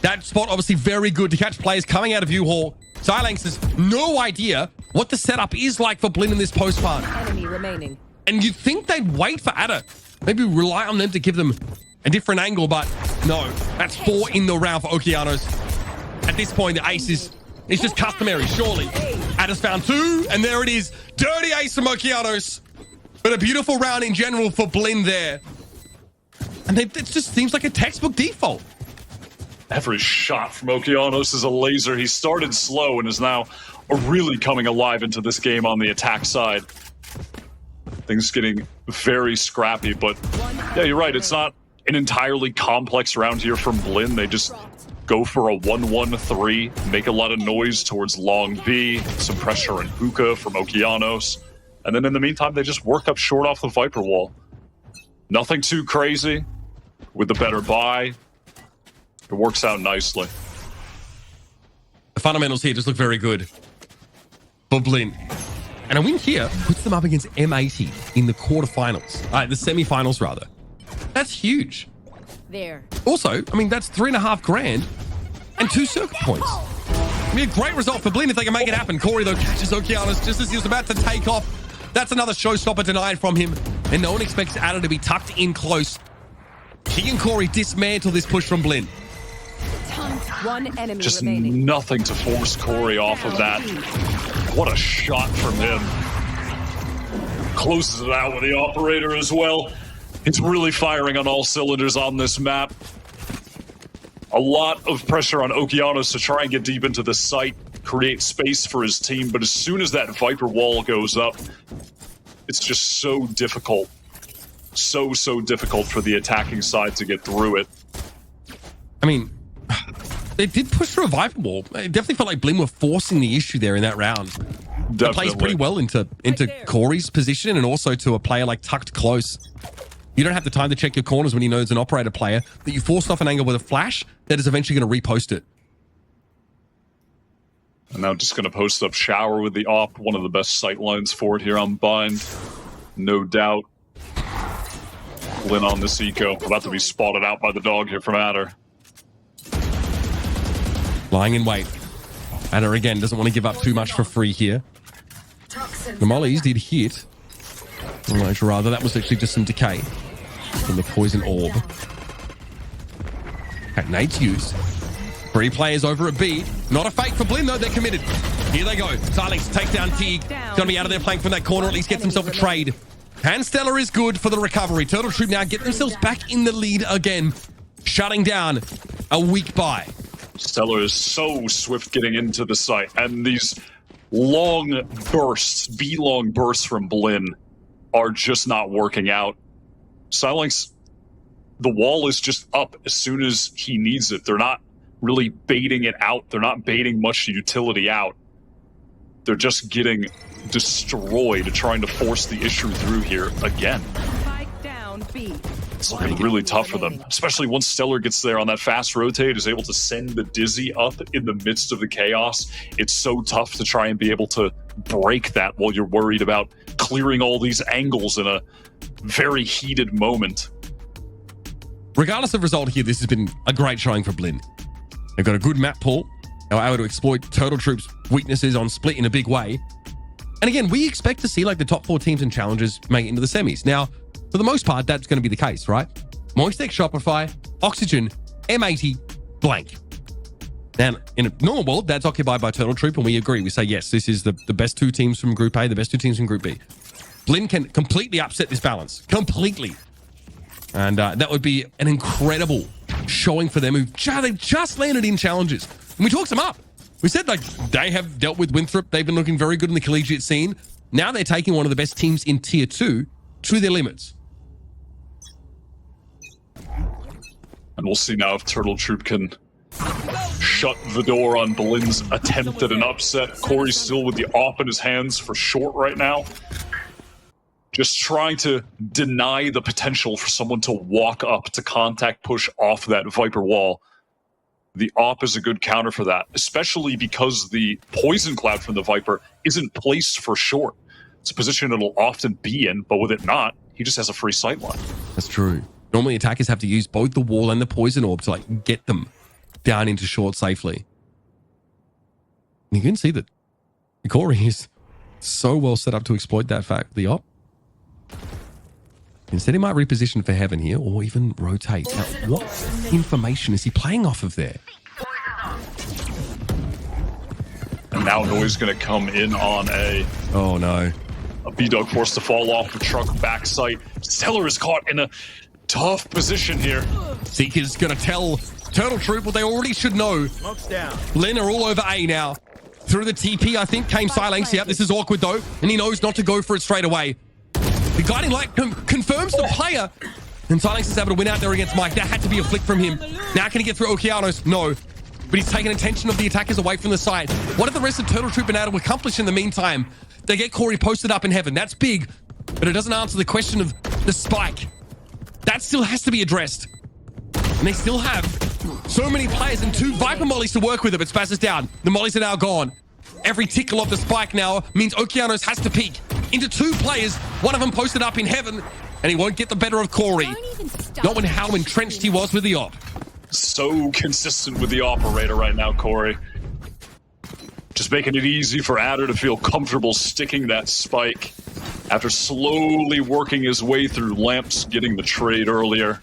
That spot obviously very good to catch players coming out of U-Hall. Silanx has no idea what the setup is like for Blin in this post part. Enemy remaining. And you'd think they'd wait for Adder. Maybe rely on them to give them a different angle, but no. That's 4 in the round for Okeanos. At this point, the ace is just customary, surely. Adder's found 2, and there it is. Dirty ace from Okeanos. But a beautiful round in general for Blin there. And it just seems like a textbook default. Every shot from Okeanos is a laser. He started slow and is now really coming alive into this game on the attack side. Things getting very scrappy, but yeah, you're right. It's not an entirely complex round here from Blin. They just go for a 1-1-3, make a lot of noise towards long B, some pressure and hookah from Okeanos, and then in the meantime, they just work up short off the Viper wall. Nothing too crazy. With the better buy, it works out nicely. The fundamentals here just look very good for Blin. And a win here puts them up against M80 in the quarterfinals. The semifinals, rather. That's huge. There. Also, I mean, that's $3.5 grand and 2 circle points. I mean, a great result for Blin if they can make it happen. Corey, though, catches Okeanos just as he was about to take off. That's another showstopper denied from him. And no one expects Adder to be tucked in close. He and Corey dismantle this push from Blin. One enemy Just remaining. nothing to force Corey off of that. What a shot from him. Closes it out with the operator as well. He's really firing on all cylinders on this map. A lot of pressure on Okeanos to try and get deep into the site, create space for his team, but as soon as that Viper wall goes up, it's just so difficult. So difficult for the attacking side to get through it. I mean, they did push through a Viper wall. It definitely felt like Blin were forcing the issue there in that round. It plays pretty well into Corey's position and also to a player like tucked close. You don't have the time to check your corners when you know it's an operator player, that you forced off an angle with a flash that is eventually going to repost it. And now just going to post up Shower with the op, one of the best sight lines for it here on Bind. No doubt. Blin on this eco, about to be spotted out by the dog here from Adder. Lying in wait. Adder again doesn't want to give up too much for free here. The mollies did hit. Much rather, that was actually just some decay from the poison orb. Okay, nade's used. 3 players over at B. Not a fake for Blin, though. They're committed. Here they go. Silex take down Teague. Gonna be out of there playing from that corner. At least gets himself a trade. And Stellar is good for the recovery. Turtle Troop now get themselves back in the lead again. Shutting down a weak buy. Stellar is so swift getting into the site. And these long bursts, V-long bursts from Blin are just not working out. Silex the wall is just up as soon as he needs it. They're not really baiting it out. They're not baiting much utility out. They're just getting destroyed, trying to force the issue through here again. Spike down B. It's looking really tough for them, especially once Stellar gets there on that fast rotate, is able to send the Dizzy up in the midst of the chaos. It's so tough to try and be able to break that while you're worried about clearing all these angles in a very heated moment. Regardless of result here, this has been a great showing for Blinn. They've got a good map pool. They were able to exploit Turtle Troop's weaknesses on Split in a big way. And again, we expect to see like the top 4 teams and challengers make it into the semis. Now, for the most part, that's going to be the case, right? Moistek, Shopify, Oxygen, M80, blank. Now, in a normal world, that's occupied by Turtle Troop, and we agree. We say, yes, this is the best 2 teams from Group A, the best 2 teams from Group B. Blinn can completely upset this balance. Completely. And that would be an incredible showing for them. They've just landed in challenges. And we talked them up. We said like they have dealt with Winthrop. They've been looking very good in the collegiate scene. Now they're taking one of the best teams in Tier 2 to their limits. And we'll see now if Turtle Troop can shut the door on Blinn's attempt at an upset. Corey's still with the op in his hands for short right now. Just trying to deny the potential for someone to walk up to contact push off that Viper wall. The op is a good counter for that, especially because the poison cloud from the Viper isn't placed for short. It's a position it'll often be in, but with it not, he just has a free sight line. That's true. Normally attackers have to use both the wall and the poison orb to like get them down into short safely. And you can see that Corey is so well set up to exploit that fact. The op. Instead, he might reposition for heaven here or even rotate. Now, what information is he playing off of there? And now Noise going to come in on a B-Dog forced to fall off the truck back sight. Stellar is caught in a tough position here. Seeker's going to tell Turtle Troop what they already should know. Smoke's down. Blinn are all over A now. Through the TP, I think, came Silence. Yep, this is awkward though, and he knows not to go for it straight away. The guiding light confirms the player, and Silence is able to win out there against Mike. That had to be a flick from him. Now can he get through Okeanos? No. But he's taken attention of the attackers away from the side. What have the rest of Turtle Troop been able to accomplish in the meantime? They get Corey posted up in heaven. That's big, but it doesn't answer the question of the spike. That still has to be addressed. And they still have so many players and 2 Viper mollies to work with it, but Spaz is down. The mollies are now gone. Every tickle of the spike now means Okeanos has to peek into 2 players, one of them posted up in heaven, and he won't get the better of Corey. Not when how entrenched he was with the op. So consistent with the operator right now, Corey. Just making it easy for Adder to feel comfortable sticking that spike after slowly working his way through Lamps, getting the trade earlier.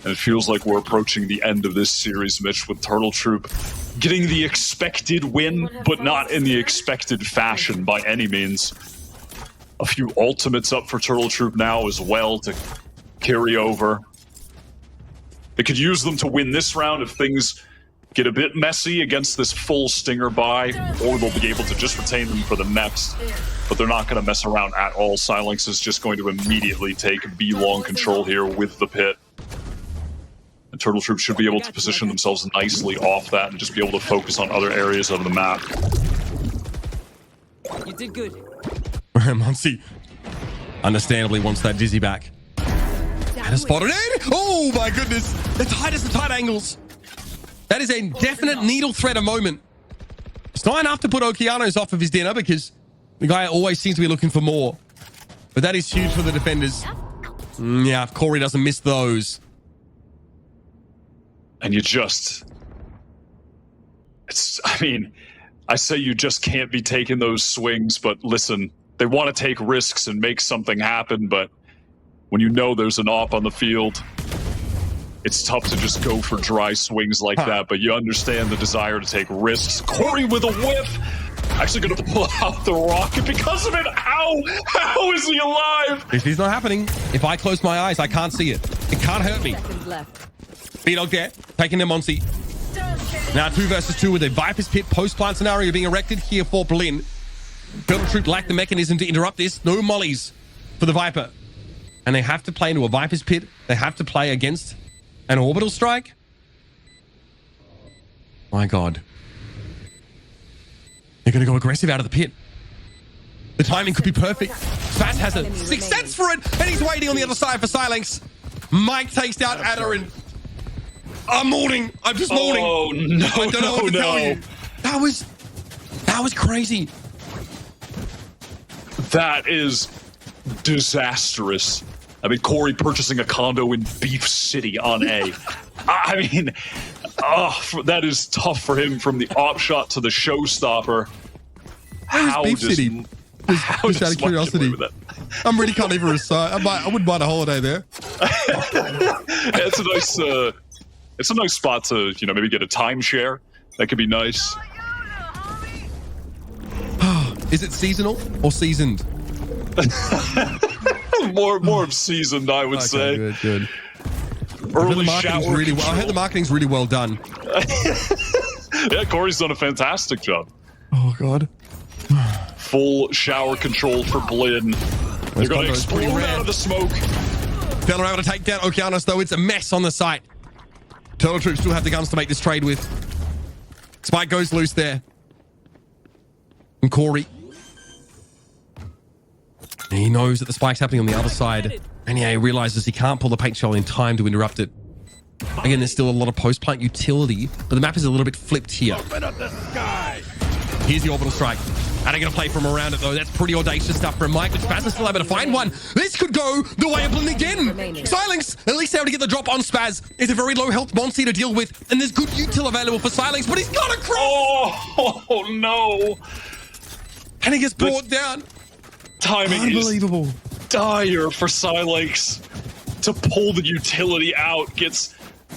And it feels like we're approaching the end of this series, Mitch, with Turtle Troop getting the expected win, but not in the expected fashion by any means. A few ultimates up for Turtle Troop now as well to carry over. They could use them to win this round if things get a bit messy against this full Stinger buy, or they'll be able to just retain them for the next. But they're not going to mess around at all. Silence is just going to immediately take B-long control here with the pit. And Turtle Troop should be able to position themselves nicely off that and just be able to focus on other areas of the map. You did good. Muncie understandably wants that Dizzy back. And a spotted in. Oh my goodness. The tight angles. That is a definite needle threader moment. It's not enough to put Okeanos off of his dinner because the guy always seems to be looking for more. But that is huge for the defenders. Yeah, if Corey doesn't miss those. And you just... I say you just can't be taking those swings, but listen, they want to take risks and make something happen, but when you know there's an op on the field, it's tough to just go for dry swings like that, but you understand the desire to take risks. Corey with a whiff, actually going to pull out the rocket because of it. How is he alive? This is not happening. If I close my eyes, I can't see it. It can't hurt me. B-Dog there, taking them on seat. Now 2 versus 2 with a Viper's Pit post-plant scenario being erected here for Blinn. Turtle Troop lack the mechanism to interrupt this. No mollies for the Viper. and they have to play into a Viper's Pit. They have to play against an Orbital Strike. My God. They're going to go aggressive out of the pit. The timing could be perfect. Spaz has a sixth sense for it, and he's waiting on the other side for Silence. Mike takes down Adder, and I'm mourning. I'm just mourning. Oh, no, I don't know what to tell you. That was crazy. That is disastrous. I mean, Corey purchasing a condo in Beef City on A. I mean, that is tough for him from the op shot to the showstopper. How Beef City? Just out of curiosity. I'm really can't even recite. I wouldn't mind a holiday there. It's a nice spot to, maybe get a timeshare. That could be nice. Is it seasonal or seasoned? more of seasoned, I would say. Good. Early I heard the marketing's really well done. Yeah, Corey's done a fantastic job. Oh God. Full shower control for Blinn. They're going to explode out of the smoke. They're able to take down Okeanos, though. It's a mess on the site. Turtle Troop still have the guns to make this trade with. Spike goes loose there. And Corey. He knows that the spike's happening on the other side. And yeah, he realizes he can't pull the paint shell in time to interrupt it. Again, there's still a lot of post-plant utility, but the map is a little bit flipped here. Open up the sky. Here's the orbital strike. And they're going to play from around it, though. That's pretty audacious stuff from Mike, but Spaz is still able to find one. This could go the way of Blinn again. Silence, at least able to get the drop on Spaz. It's a very low health Monty to deal with, and there's good util available for Silence, but he's got a cross. Oh, no. And he gets brought down. Timing Unbelievable. is dire for Silence to pull the utility out. Gets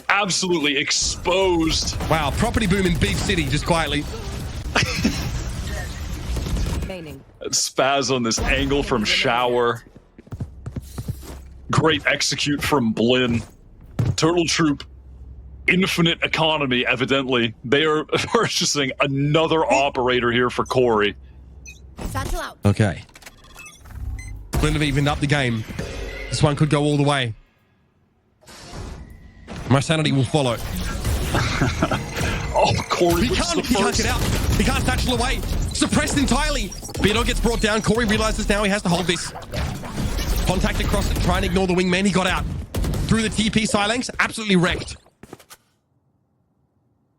absolutely exposed. Wow, property boom in Beef City, just quietly. Spaz on this angle from Shower. Great execute from Blinn. Turtle Troop, infinite economy, evidently. They are purchasing another operator here for Corey. Okay. Blinn have evened up the game. This one could go all the way. My sanity will follow. Oh, Corey He can't get out. He can't satchel away. Suppressed entirely. Beto gets brought down. Corey realizes now he has to hold this. Contact across it, trying to ignore the wingman. He got out. Through the TP Silence, absolutely wrecked.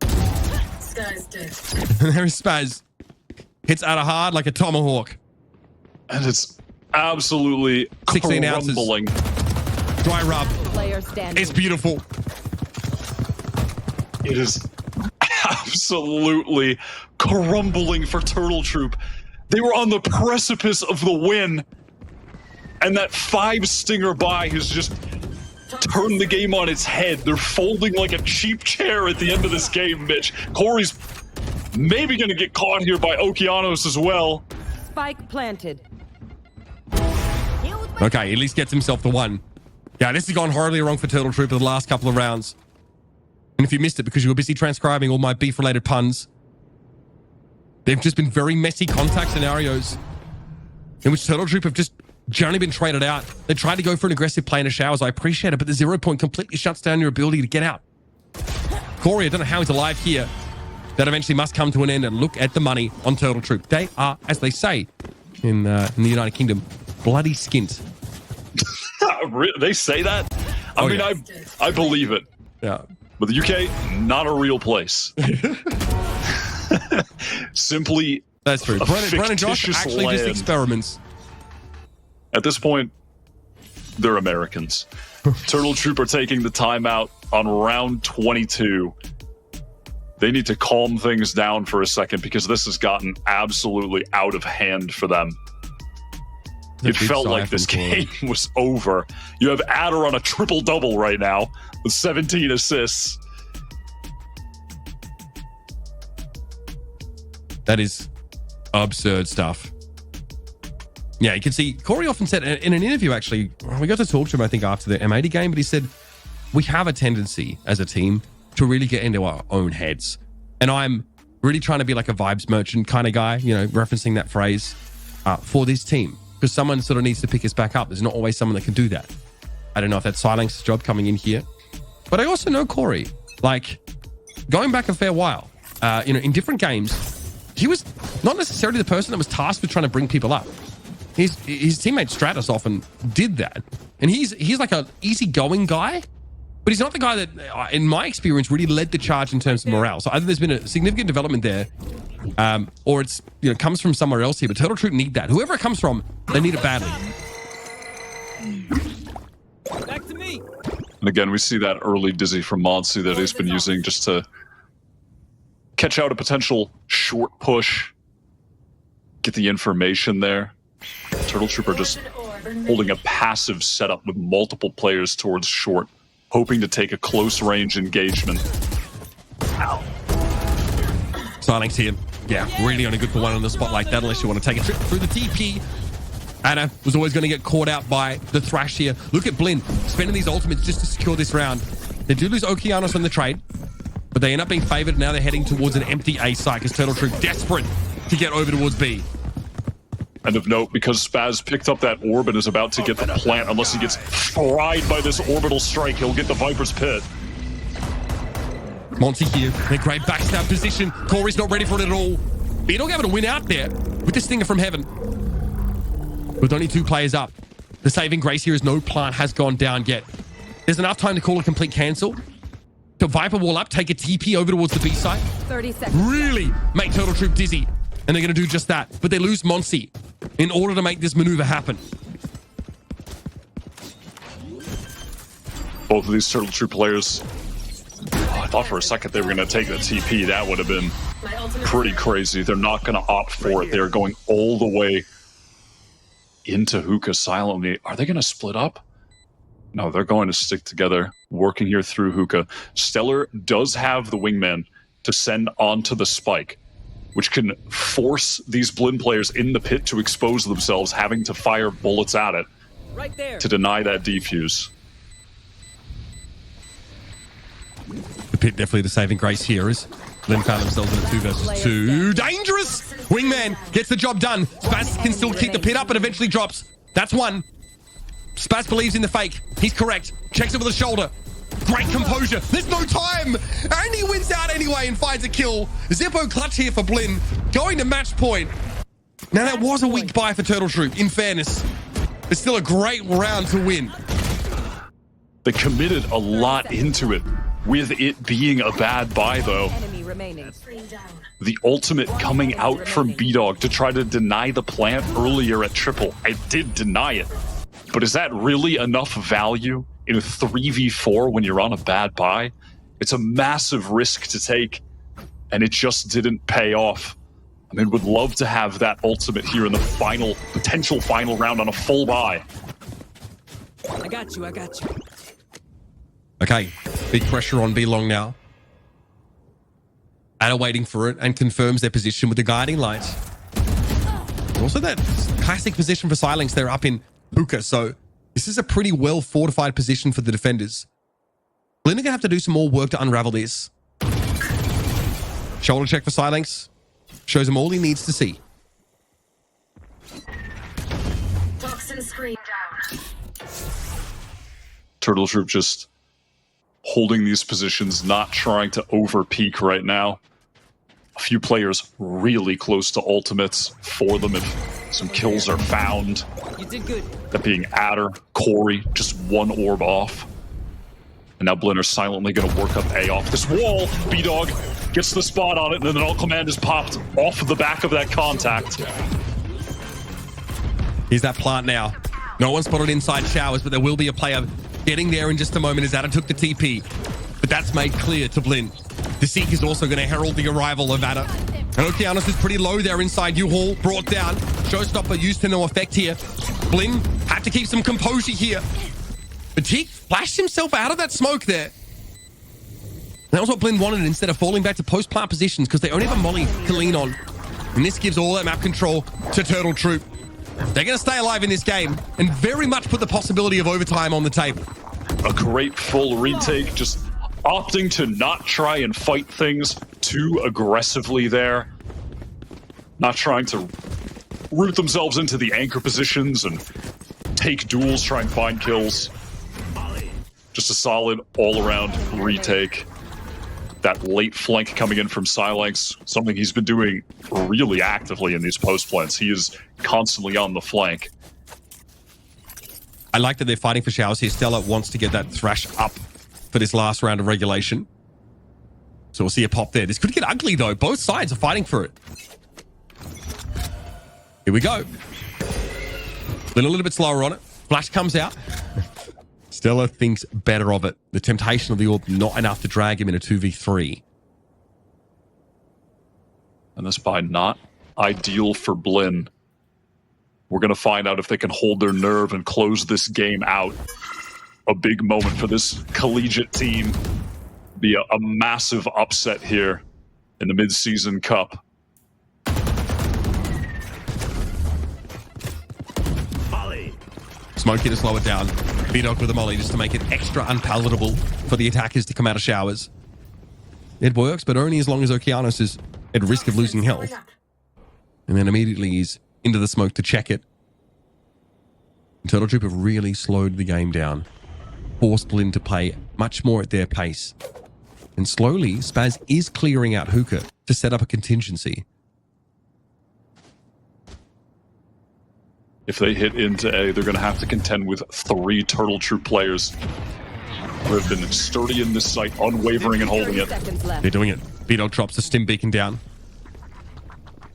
Sky's dead. There is Spaz. Hits out of hard like a tomahawk. And it's absolutely 16 ounces. crumbling. Dry rub. Player standing. It's beautiful. It is absolutely crumbling for Turtle Troop. They were on the precipice of the win, and that 5 stinger buy has just turned the game on its head. They're folding like a cheap chair at the end of this game, Mitch. Corey's maybe going to get caught here by Okeanos as well. Spike planted. Okay, at least gets himself the one. Yeah, this has gone horribly wrong for Turtle Troop for the last couple of rounds. And if you missed it because you were busy transcribing all my beef-related puns, they've just been very messy contact scenarios in which Turtle Troop have just generally been traded out. They tried to go for an aggressive play in the showers. I appreciate it, but the 0 point completely shuts down your ability to get out. Corey, I don't know how he's alive here. That eventually must come to an end, and look at the money on Turtle Troop. They are, as they say in the United Kingdom, bloody skint. They say that? I mean, yeah. I believe it. Yeah. But the UK, not a real place. Simply That's true. a Brennan and Josh fictitious actually just land. experiments. At this point, they're Americans. Turtle Troop are taking the timeout on round 22. They need to calm things down for a second because this has gotten absolutely out of hand for them. It felt like this game was over. You have Adder on a triple-double right now with 17 assists. That is absurd stuff. Yeah, you can see Corey often said in an interview, actually, we got to talk to him, I think, after the M80 game, but he said, we have a tendency as a team to really get into our own heads. And I'm really trying to be like a vibes merchant kind of guy, you know, referencing that phrase for this team. because someone sort of needs to pick us back up. There's not always someone that can do that. I don't know if that's Silenc's job coming in here. But I also know Corey, like, going back a fair while, in different games, he was not necessarily the person that was tasked with trying to bring people up. His teammate Stratus often did that. And he's like an easygoing guy, but he's not the guy that, in my experience, really led the charge in terms of morale. So either there's been a significant development there, or it's comes from somewhere else here. But Turtle Troop need that. Whoever it comes from, they need it badly. Back to me. And again, we see that early dizzy from Monsi that he's been using just to catch out a potential short push, get the information there. Turtle Trooper just holding a passive setup with multiple players towards short, hoping to take a close range engagement. Silence here. Yeah, really only good for one on the spot like that, unless you want to take a trip through the TP. Anna was always going to get caught out by the Thrash here. Look at Blin spending these ultimates just to secure this round. They do lose Okeanos on the trade, but they end up being favored. Now they're heading towards an empty A site because Turtle Troop desperate to get over towards B. And of note, because Spaz picked up that orb and is about to get the plant, unless he gets fried by this orbital strike, he'll get the Viper's Pit. Monty here, their great backstab position. Corey's not ready for it at all. B-Dog able to win out there with the Stinger from Heaven. With only 2 players up. The saving grace here is no plant has gone down yet. There's enough time to call a complete cancel. To Viper wall up, take a TP over towards the B site. 30 seconds. Really make Turtle Troop dizzy. And they're going to do just that. But they lose Monsi in order to make this maneuver happen. Both of these Turtle Troop players, I thought for a second they were going to take the TP. That would have been pretty crazy. They're not going to opt for it. They're going all the way into Hookah silently. Are they going to split up? No, they're going to stick together, working here through Hookah. Stellar does have the wingman to send onto the spike, which can force these Blin players in the pit to expose themselves, having to fire bullets at it Right there. to deny that defuse. The pit definitely the saving grace here is Blin found themselves in a 2 versus 2. Dangerous! Wingman gets the job done. Spaz can still keep the pit up, but eventually drops. That's one. Spaz believes in the fake. He's correct. Checks over the shoulder. Great composure. There's no time. And he wins out anyway and finds a kill. Zippo clutch here for Blin. Going to match point. Now that was a weak buy for Turtle Troop, in fairness. It's still a great round to win. They committed a lot into it, with it being a bad buy though. Enemy remaining. The ultimate coming out from B-Dog to try to deny the plant earlier at triple. I did deny it. But is that really enough value in a 3v4 when you're on a bad buy? It's a massive risk to take, and it just didn't pay off. I mean, would love to have that ultimate here in the potential final round on a full buy. I got you. Okay, big pressure on B-Long now. Anna waiting for it and confirms their position with the guiding light. Also that classic position for Silence, they're up in Hookah, so this is a pretty well fortified position for the defenders. Blin are going to have to do some more work to unravel this. Shoulder check for Silence. Shows him all he needs to see. Toxin screen down. Turtle Troop just holding these positions, not trying to over peak right now. A few players really close to ultimates for them if some kills are found. You did good. That being Adder, Corey, just one orb off. And now Blinner's silently going to work up A off this wall. B-Dog gets the spot on it, and then an all command is popped off the back of that contact. Here's that plant now. No one spotted inside showers, but there will be a player getting there in just a moment as Adder took the TP. But that's made clear to Blin. The Seek is also going to herald the arrival of Adder. And Okeanos is pretty low there inside U-Haul. Brought down. Showstopper used to no effect here. Blin had to keep some composure here. But he flashed himself out of that smoke there. That was what Blin wanted instead of falling back to post-plant positions because they only have a molly to lean on. And this gives all that map control to Turtle Troop. They're going to stay alive in this game and very much put the possibility of overtime on the table. A great full retake, just opting to not try and fight things too aggressively there. Not trying to root themselves into the anchor positions and take duels, try and find kills. Just a solid all-around retake. That late flank coming in from Silex, something he's been doing really actively in these post plants. He is constantly on the flank. I like that they're fighting for showers here. Stella wants to get that Thrash up for this last round of regulation. So we'll see a pop there. This could get ugly, though. Both sides are fighting for it. Here we go. Been a little bit slower on it. Flash comes out. Stella thinks better of it. The temptation of the orb, not enough to drag him in a 2v3. And this buy not ideal for Blinn. We're going to find out if they can hold their nerve and close this game out. A big moment for this collegiate team. Be a massive upset here in the mid-season cup. Smokey to slow it down. B-Dog with a molly just to make it extra unpalatable for the attackers to come out of showers. It works, but only as long as Okeanos is at risk of losing health. And then immediately he's into the smoke to check it. Turtle Troop have really slowed the game down. Forced Blinn to play much more at their pace. And slowly, Spaz is clearing out Hookah to set up a contingency. If they hit into A, they're going to have to contend with 3 Turtle Troop players who have been sturdy in this site, unwavering and holding it. They're doing it. B-Dog drops the stim beacon down.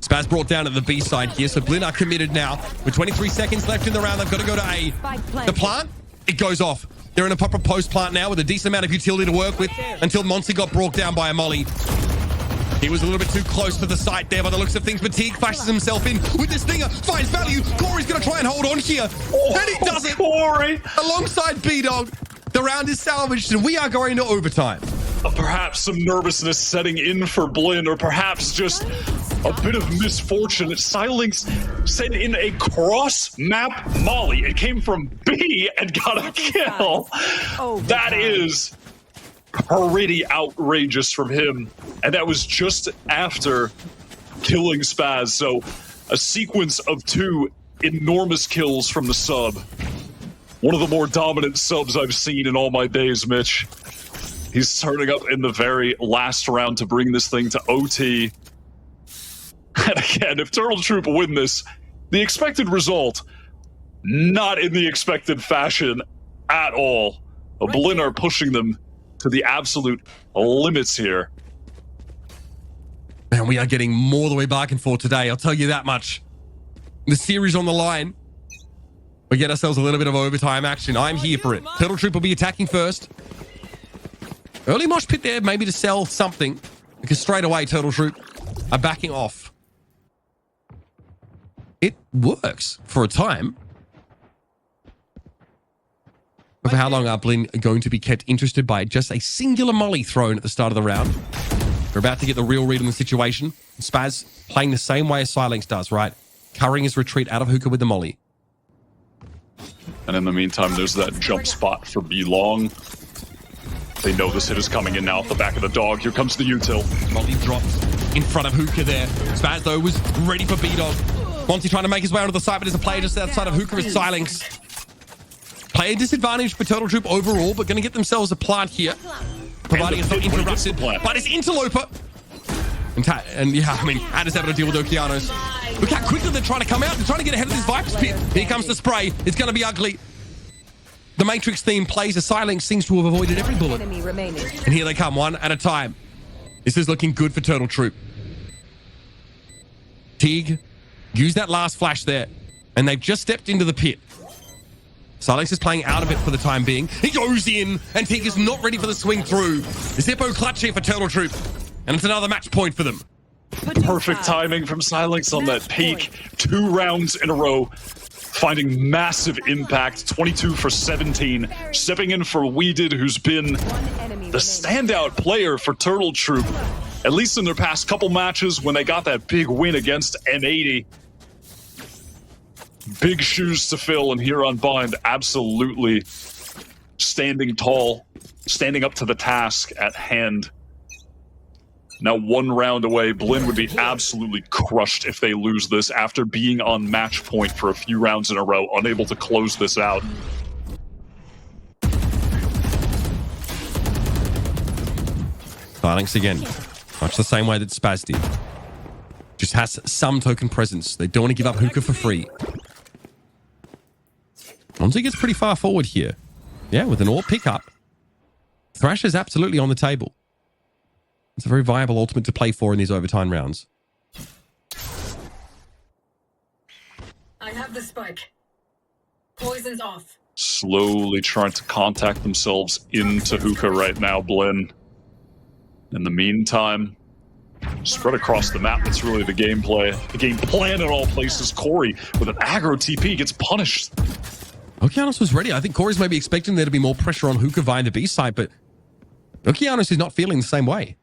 Spaz brought down at the B side here, so Blinn are committed now. With 23 seconds left in the round, they've got to go to A. The plant, it goes off. They're in a proper post plant now with a decent amount of utility to work with until Monty got brought down by a molly. He was a little bit too close to the site there by the looks of things, but Teague flashes himself in with this stinger, finds value. Corey's going to try and hold on here. And he does it. Corey! Alongside B-Dog, the round is salvaged and we are going to overtime. Perhaps some nervousness setting in for Blinn, or perhaps just a bit of misfortune. Silence sent in a cross-map molly. It came from B and got a kill. That is pretty outrageous from him. And that was just after killing Spaz. So a sequence of 2 enormous kills from the sub. One of the more dominant subs I've seen in all my days, Mitch. He's turning up in the very last round to bring this thing to OT. And again, if Turtle Troop win this, the expected result, not in the expected fashion at all. Blinn are pushing them to the absolute limits here. Man, we are getting more than we bargained for today, I'll tell you that much. The series on the line. We get ourselves a little bit of overtime action. I'm here for it. Turtle Troop will be attacking first. Early mosh pit there, maybe to sell something. Because straight away, Turtle Troop are backing off. It works for a time. But for how long are Blinn going to be kept interested by just a singular molly thrown at the start of the round? We're about to get the real read on the situation. Spaz playing the same way as Silex does, right? Currying his retreat out of Hookah with the molly. And in the meantime, there's that jump spot for B-Long. They know this hit is coming in now off the back of the dog. Here comes the util. Molly dropped in front of Hookah there. Spaz, though, was ready for B-Dog. Monty trying to make his way onto the side, but there's a player just outside of Hookah is Silex. Player disadvantage for Turtle Troop overall, but going to get themselves a plant here. Providing it's not interrupted. But it's Interloper. And yeah, I mean, Adder's able to deal with Okeanos. Look how quickly they're trying to come out. They're trying to get ahead of this Viper's pit. Here comes the spray. It's going to be ugly. The Matrix theme plays. A Silence seems to have avoided every bullet. And here they come, one at a time. This is looking good for Turtle Troop. Teague used that last flash there. And they've just stepped into the pit. Silex is playing out of it for the time being. He goes in, and Teague is not ready for the swing through. Zippo clutch here for Turtle Troop. And it's another match point for them. Perfect timing from Silex on that peak. 2 rounds in a row. Finding massive impact. 22 for 17. Stepping in for Weeded, who's been the standout player for Turtle Troop. At least in their past couple matches when they got that big win against N80. Big shoes to fill, and here on Bind, absolutely standing tall, standing up to the task at hand. Now 1 round away. Blinn would be absolutely crushed if they lose this after being on match point for a few rounds in a row, unable to close this out. Silex again, much the same way that Spaz did. Just has some token presence. They don't want to give up hookah for free. Monty gets pretty far forward here. Yeah, with an AWP pickup. Thrash is absolutely on the table. It's a very viable ultimate to play for in these overtime rounds. I have the spike. Poison's off. Slowly trying to contact themselves into hookah right now, Blinn. In the meantime, spread across the map, that's really the gameplay. The game plan in all places. Corey with an aggro TP gets punished. Okeanos was ready. I think Corey's maybe expecting there to be more pressure on hookah via the B side, but Okeanos is not feeling the same way.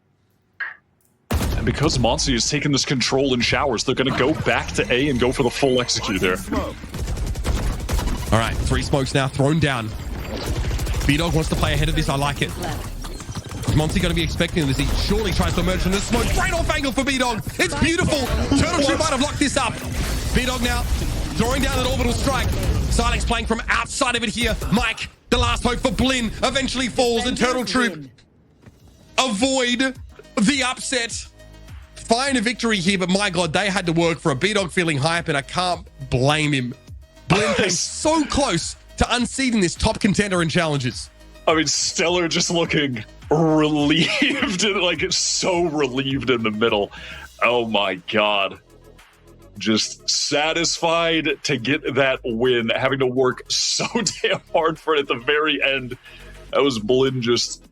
And because Monty has taken this control in showers, they're going to go back to A and go for the full execute there. All right, 3 smokes now thrown down. B-Dog wants to play ahead of this. I like it. Is Monty going to be expecting this? He surely tries to emerge from this smoke. Right off angle for B-Dog. It's beautiful. Turtle Troop might have locked this up. B-Dog now throwing down that orbital strike. Silex playing from outside of it here. Mike, the last hope for Blinn, eventually falls, and Turtle Troop avoid the upset. Find a victory here, but my God, they had to work for a B-Dog feeling hype, and I can't blame him. Blinn came so close to unseating this top contender in Challengers. I mean, Stellar just looking relieved, like it's so relieved in the middle. Oh my God. Just satisfied to get that win, having to work so damn hard for it at the very end. That was Blinn just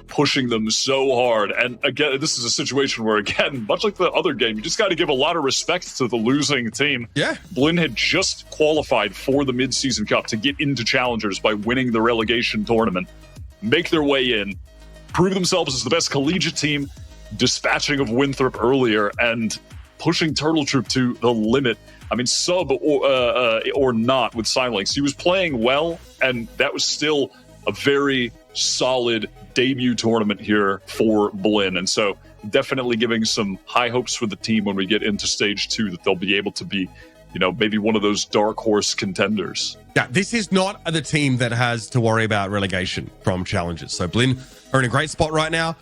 pushing them so hard. And again, this is a situation where, again, much like the other game, you just got to give a lot of respect to the losing team. Yeah. Blinn had just qualified for the mid-season cup to get into Challengers by winning the relegation tournament, make their way in, prove themselves as the best collegiate team, dispatching of Winthrop earlier, and pushing Turtle Troop to the limit. I mean, sub or not with Silex, he was playing well, and that was still a very solid debut tournament here for Blinn. And so definitely giving some high hopes for the team when we get into stage 2 that they'll be able to be, you know, maybe one of those dark horse contenders. Yeah, this is not the team that has to worry about relegation from Challengers. So Blinn are in a great spot right now.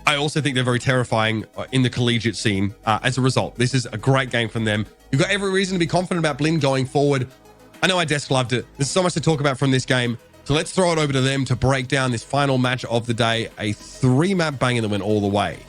I also think they're very terrifying in the collegiate scene as a result. This is a great game from them. You've got every reason to be confident about Blinn going forward. I know iDesk loved it. There's so much to talk about from this game. So let's throw it over to them to break down this final match of the day. A 3-map banger that went all the way.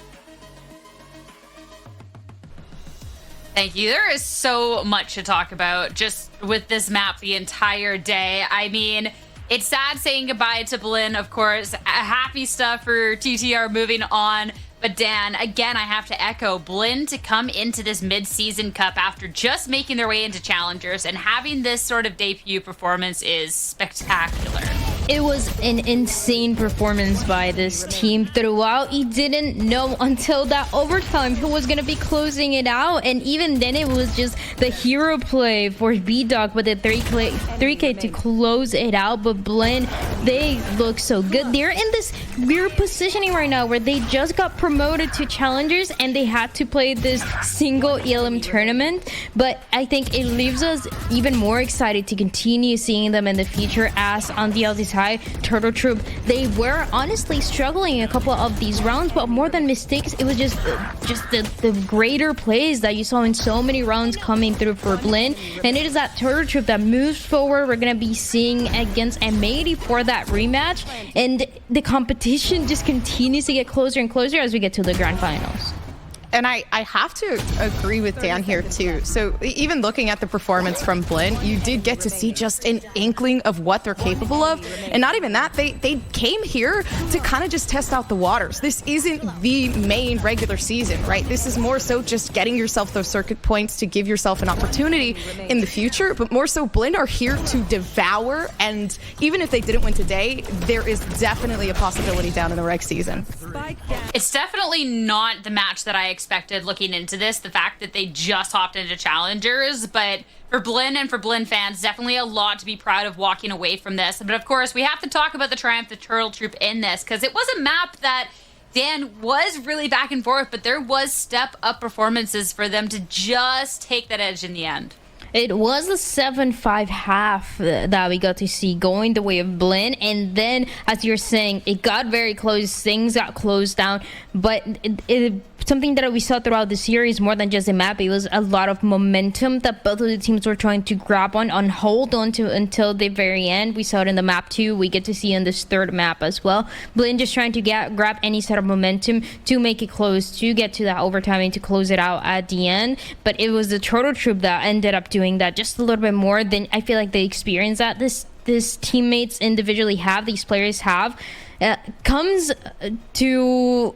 Thank you. There is so much to talk about just with this map the entire day. I mean, it's sad saying goodbye to Blinn, of course. Happy stuff for TTR moving on. But Dan, again, I have to echo, Blinn to come into this mid-season cup after just making their way into Challengers and having this sort of debut performance is spectacular. It was an insane performance by this team throughout. You didn't know until that overtime who was going to be closing it out. And even then, it was just the hero play for B-Dog with the 3K to close it out. But Blinn, they look so good. They're in this weird positioning right now where they just got promoted to Challengers and they had to play this single ELM tournament. But I think it leaves us even more excited to continue seeing them in the future, as on the other side, Turtle Troop, they were honestly struggling in a couple of these rounds, but more than mistakes, it was just the greater plays that you saw in so many rounds coming through for Blinn. And it is that Turtle Troop that moves forward. We're going to be seeing against M80 for that rematch, and the competition just continues to get closer and closer as we get to the grand finals. And I have to agree with Dan here too. So even looking at the performance from Blinn, you did get to see just an inkling of what they're capable of. And not even that, they came here to kind of just test out the waters. This isn't the main regular season, right? This is more so just getting yourself those circuit points to give yourself an opportunity in the future. But more so, Blinn are here to devour. And even if they didn't win today, there is definitely a possibility down in the reg season. It's definitely not the match that I expected looking into this, the fact that they just hopped into Challengers. But for Blinn and for Blinn fans, definitely a lot to be proud of walking away from this. But of course, we have to talk about the triumph of Turtle Troop in this, because it was a map that Dan was really back and forth, but there was step up performances for them to just take that edge in the end. It was a 7-5 half that we got to see going the way of Blinn, and then, as you're saying, it got very close, things got closed down, but something that we saw throughout the series, more than just a map, it was a lot of momentum that both of the teams were trying to grab on hold on to until the very end. We saw it in the map 2, we get to see in this third map as well. Blinn just trying to grab any sort of momentum to make it close, to get to that overtime and to close it out at the end. But it was the Turtle Troop that ended up doing that just a little bit more than I feel like the experience that this teammates individually have, these players have, comes to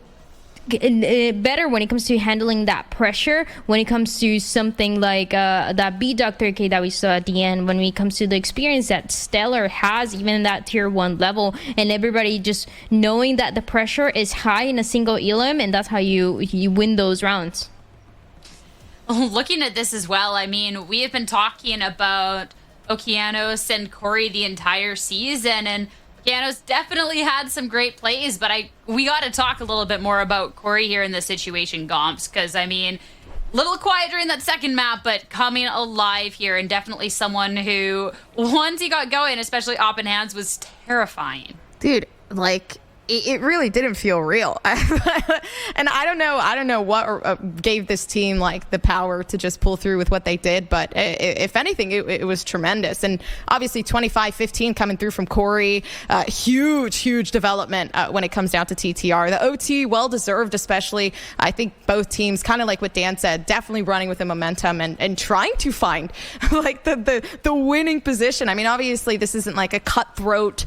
better when it comes to handling that pressure, when it comes to something like that B-Doctor-K that we saw at the end, when it comes to the experience that Stellar has, even in that tier 1 level, and everybody just knowing that the pressure is high in a single elim, and that's how you win those rounds. Looking at this as well, I mean, we have been talking about Okeanos and Corey the entire season, and Okeanos definitely had some great plays, but we got to talk a little bit more about Corey here in this situation, Gomps, because, I mean, a little quiet during that second map, but coming alive here, and definitely someone who, once he got going, especially Op in Hands, was terrifying. Dude, like, it really didn't feel real. And I don't know what gave this team like the power to just pull through with what they did, but if anything, it was tremendous. And obviously 25-15 coming through from Corey, huge development when it comes down to TTR. The OT, well deserved, especially. I think both teams, kind of like what Dan said, definitely running with the momentum and trying to find like the winning position. I mean, obviously this isn't like a cutthroat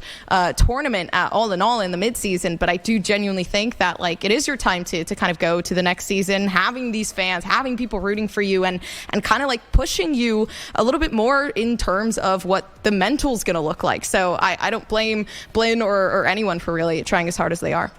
tournament all in all in the mid-season, but I do genuinely think that like it is your time to kind of go to the next season, having these fans, having people rooting for you, and kind of like pushing you a little bit more in terms of what the mental's going to look like. So I don't blame Blinn or anyone for really trying as hard as they are.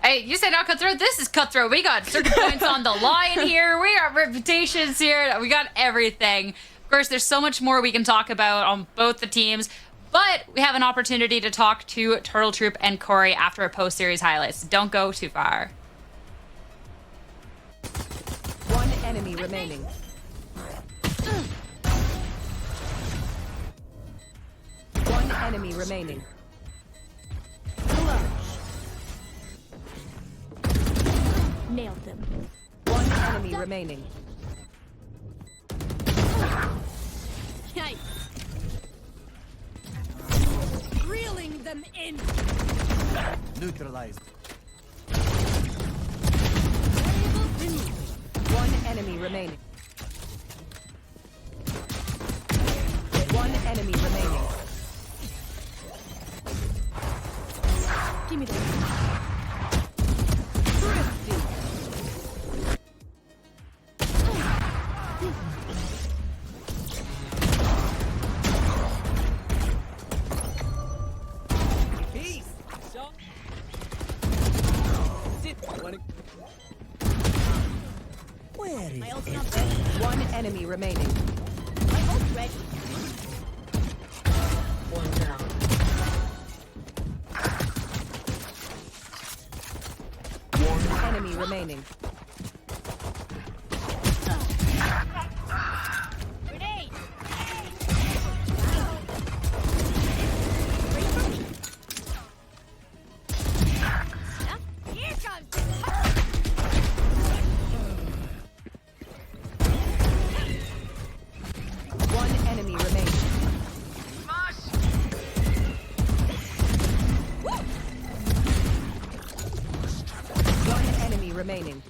Hey, you said not cutthroat. This is cutthroat. We got certain points on the line here. We got reputations here. We got everything. Of course, there's so much more we can talk about on both the teams. But we have an opportunity to talk to Turtle Troop and Corey after a post-series highlights. Don't go too far. One enemy remaining. One enemy remaining. Nailed them. One enemy remaining. Yikes. Reeling them in. Neutralized. One enemy remaining. One enemy remaining. Give me that. One enemy remaining. One down. One enemy remaining. One enemy remaining. One enemy remaining.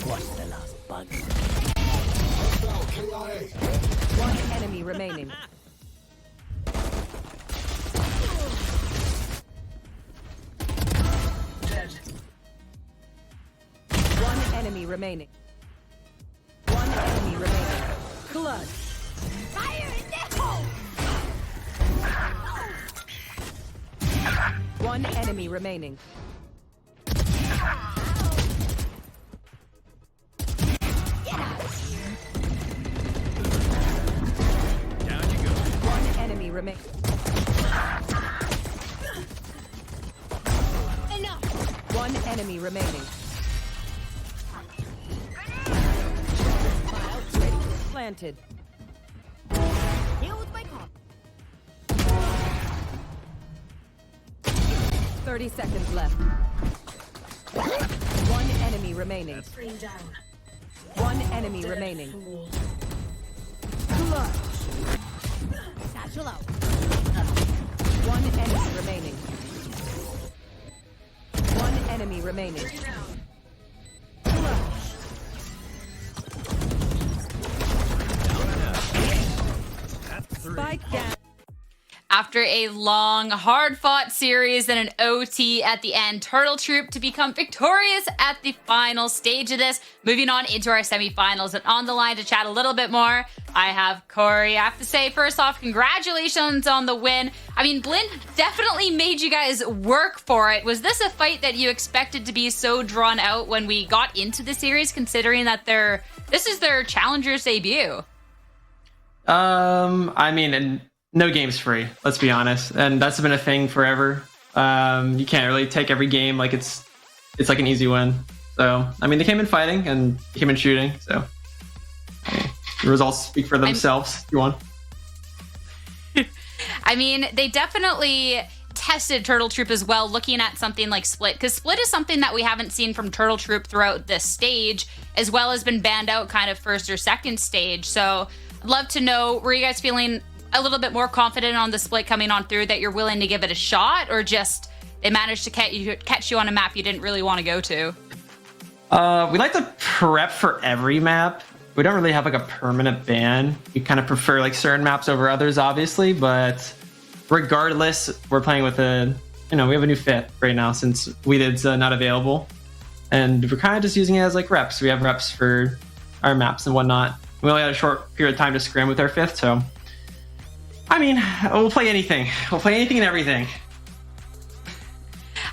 What's the last bug? One enemy remaining. Dead. One enemy remaining. One enemy remaining. Clutch. Fire in the hole! One enemy remaining. One enemy remaining. One enemy remaining. Planted. 30 seconds left. One enemy remaining. Screen down. One enemy remaining. Fool. Satchel out. One enemy remaining. One enemy remaining. Spike down. After a long, hard-fought series and an OT at the end, Turtle Troop to become victorious at the final stage of this. Moving on into our semifinals, and on the line to chat a little bit more, I have Corey. I have to say, first off, congratulations on the win. I mean, Blinn definitely made you guys work for it. Was this a fight that you expected to be so drawn out when we got into the series, considering that this is their Challengers debut? I mean, no game's free, let's be honest. And that's been a thing forever. You can't really take every game like it's like an easy win. So, I mean, they came in fighting and came in shooting. So, the results speak for themselves. If you want. I mean, they definitely tested Turtle Troop as well, looking at something like Split, because Split is something that we haven't seen from Turtle Troop throughout this stage, as well as been banned out kind of first or second stage. So, I'd love to know, were you guys feeling a little bit more confident on the Split coming on through, that you're willing to give it a shot, or just they managed to catch you on a map you didn't really want to go to? We like to prep for every map. We don't really have like a permanent ban. We kind of prefer like certain maps over others, obviously, but regardless, we're playing with we have a new fit right now since Weeded's not available, and we're kind of just using it as like reps. We have reps for our maps and whatnot. We only had a short period of time to scrim with our fifth, so I mean, we'll play anything. We'll play anything and everything.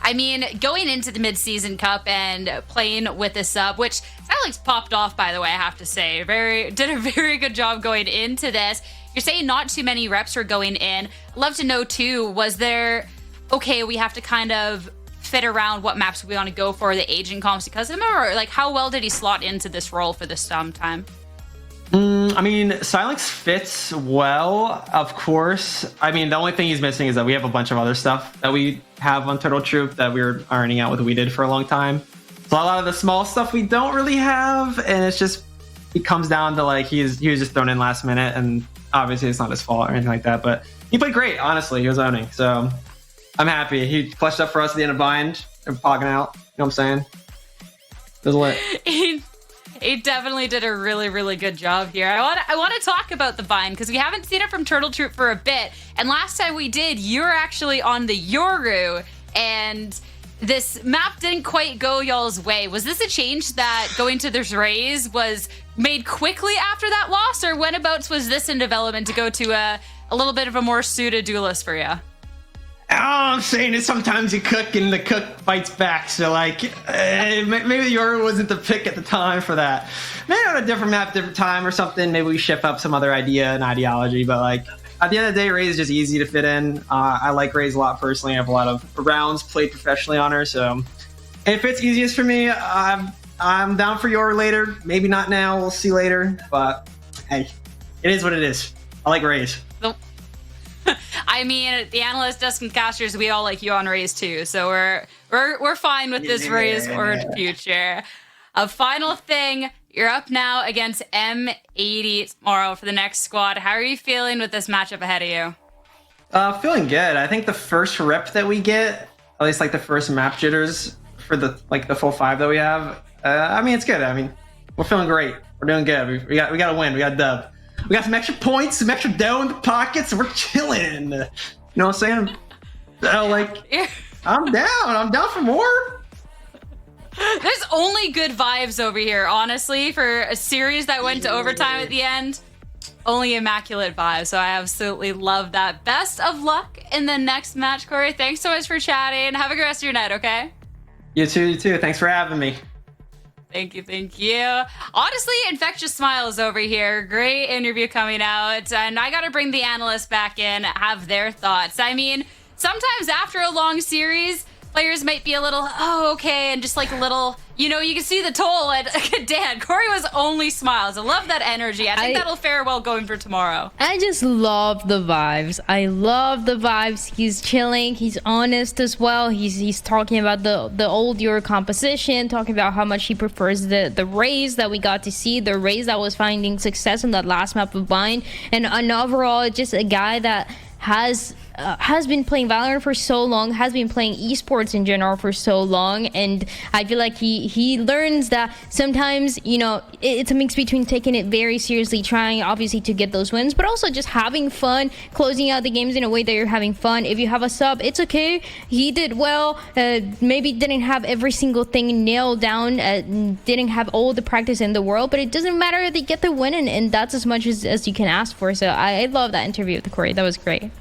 I mean, going into the mid-season cup and playing with a sub, which Alex popped off, by the way, I have to say. Did a very good job going into this. You're saying not too many reps are going in. I'd love to know, too, was there, okay, we have to kind of fit around what maps we want to go for, the aging comps because of him, or like how well did he slot into this role for this time? I mean, Silence fits well, of course. I mean, the only thing he's missing is that we have a bunch of other stuff that we have on Turtle Troop that we were ironing out with We Did for a long time. So a lot of the small stuff we don't really have, and it comes down to like he was just thrown in last minute, and obviously it's not his fault or anything like that. But he played great, honestly. He was owning, so I'm happy. He clutched up for us at the end of bind and pogging out. You know what I'm saying? It was lit. He definitely did a really, really good job here. I want to talk about the bind because we haven't seen it from Turtle Troop for a bit. And last time we did, you were actually on the Yoru, and this map didn't quite go y'all's way. Was this a change that going to this Raze was made quickly after that loss, or whenabouts was this in development to go to a little bit of a more suited duelist for you? All I'm saying is sometimes you cook and the cook bites back. So like, maybe Yoru wasn't the pick at the time for that. Maybe on a different map, different time or something. Maybe we ship up some other idea and ideology. But like, at the end of the day, Raze is just easy to fit in. I like Raze a lot personally. I have a lot of rounds played professionally on her. So if it's easiest for me, I'm down for Yoru later. Maybe not now. We'll see later. But hey, it is what it is. I like Raze. I mean, the analyst, Dustin Casters, we all like you on Raze too, so we're fine with this Raze for the future. A final thing, you're up now against M80 tomorrow for the next squad. How are you feeling with this matchup ahead of you? Feeling good. I think the first rep that we get, at least like the first map jitters for the full 5 that we have. I mean, it's good. I mean, we're feeling great. We're doing good. We got a win. We got a dub. We got some extra points, some extra dough in the pockets, and we're chilling. You know what I'm saying? I'm down. I'm down for more. There's only good vibes over here, honestly, for a series that went to overtime at the end. Only immaculate vibes, so I absolutely love that. Best of luck in the next match, Corey. Thanks so much for chatting. Have a good rest of your night, okay? You too. Thanks for having me. Thank you. Honestly, infectious smiles over here. Great interview coming out. And I got to bring the analysts back in, have their thoughts. I mean, sometimes after a long series, players might be a little, oh, okay, and just like a little, you know, you can see the toll. And Dan, Corey was only smiles. I love that energy. I think that'll fare well going for tomorrow. I just love the vibes. I love the vibes. He's chilling. He's honest as well. He's talking about the old Euro composition, talking about how much he prefers the Rays that we got to see, the Rays that was finding success in that last map of Bind, and overall, just a guy that has been playing Valorant for so long, has been playing esports in general for so long, and I feel like he learns that sometimes, you know, it's a mix between taking it very seriously, trying obviously to get those wins, but also just having fun, closing out the games in a way that you're having fun. If you have a sub, it's okay. He did well. Maybe didn't have every single thing nailed down, didn't have all the practice in the world, but it doesn't matter. They get the win, and that's as much as you can ask for. So I love that interview with Corey. That was great.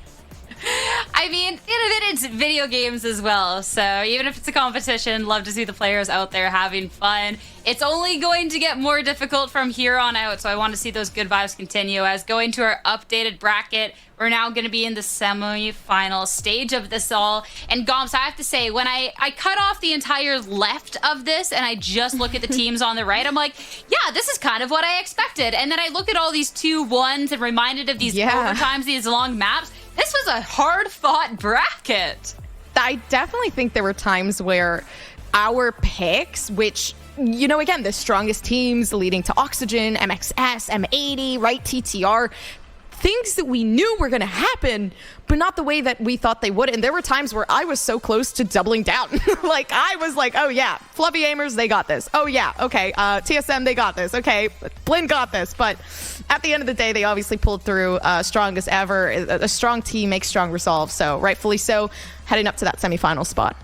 I mean, it's video games as well. So even if it's a competition, love to see the players out there having fun. It's only going to get more difficult from here on out. So I want to see those good vibes continue. As going to our updated bracket, we're now going to be in the semi-final stage of this all. And Gomps, I have to say, when I cut off the entire left of this and I just look at the teams on the right, I'm like, yeah, this is kind of what I expected. And then I look at all these 2-1s and reminded of these overtimes, these long maps. This was a hard-fought bracket. I definitely think there were times where our picks, which, you know, again, the strongest teams leading to Oxygen, MXS, M80, right, TTR, things that we knew were going to happen, but not the way that we thought they would. And there were times where I was so close to doubling down. Like, I was like, oh yeah, Fluffy Aimers, they got this. Oh yeah, okay, TSM, they got this. Okay, Blinn got this. But at the end of the day, they obviously pulled through strongest ever. A strong team makes strong resolve. So rightfully so, heading up to that semifinal spot.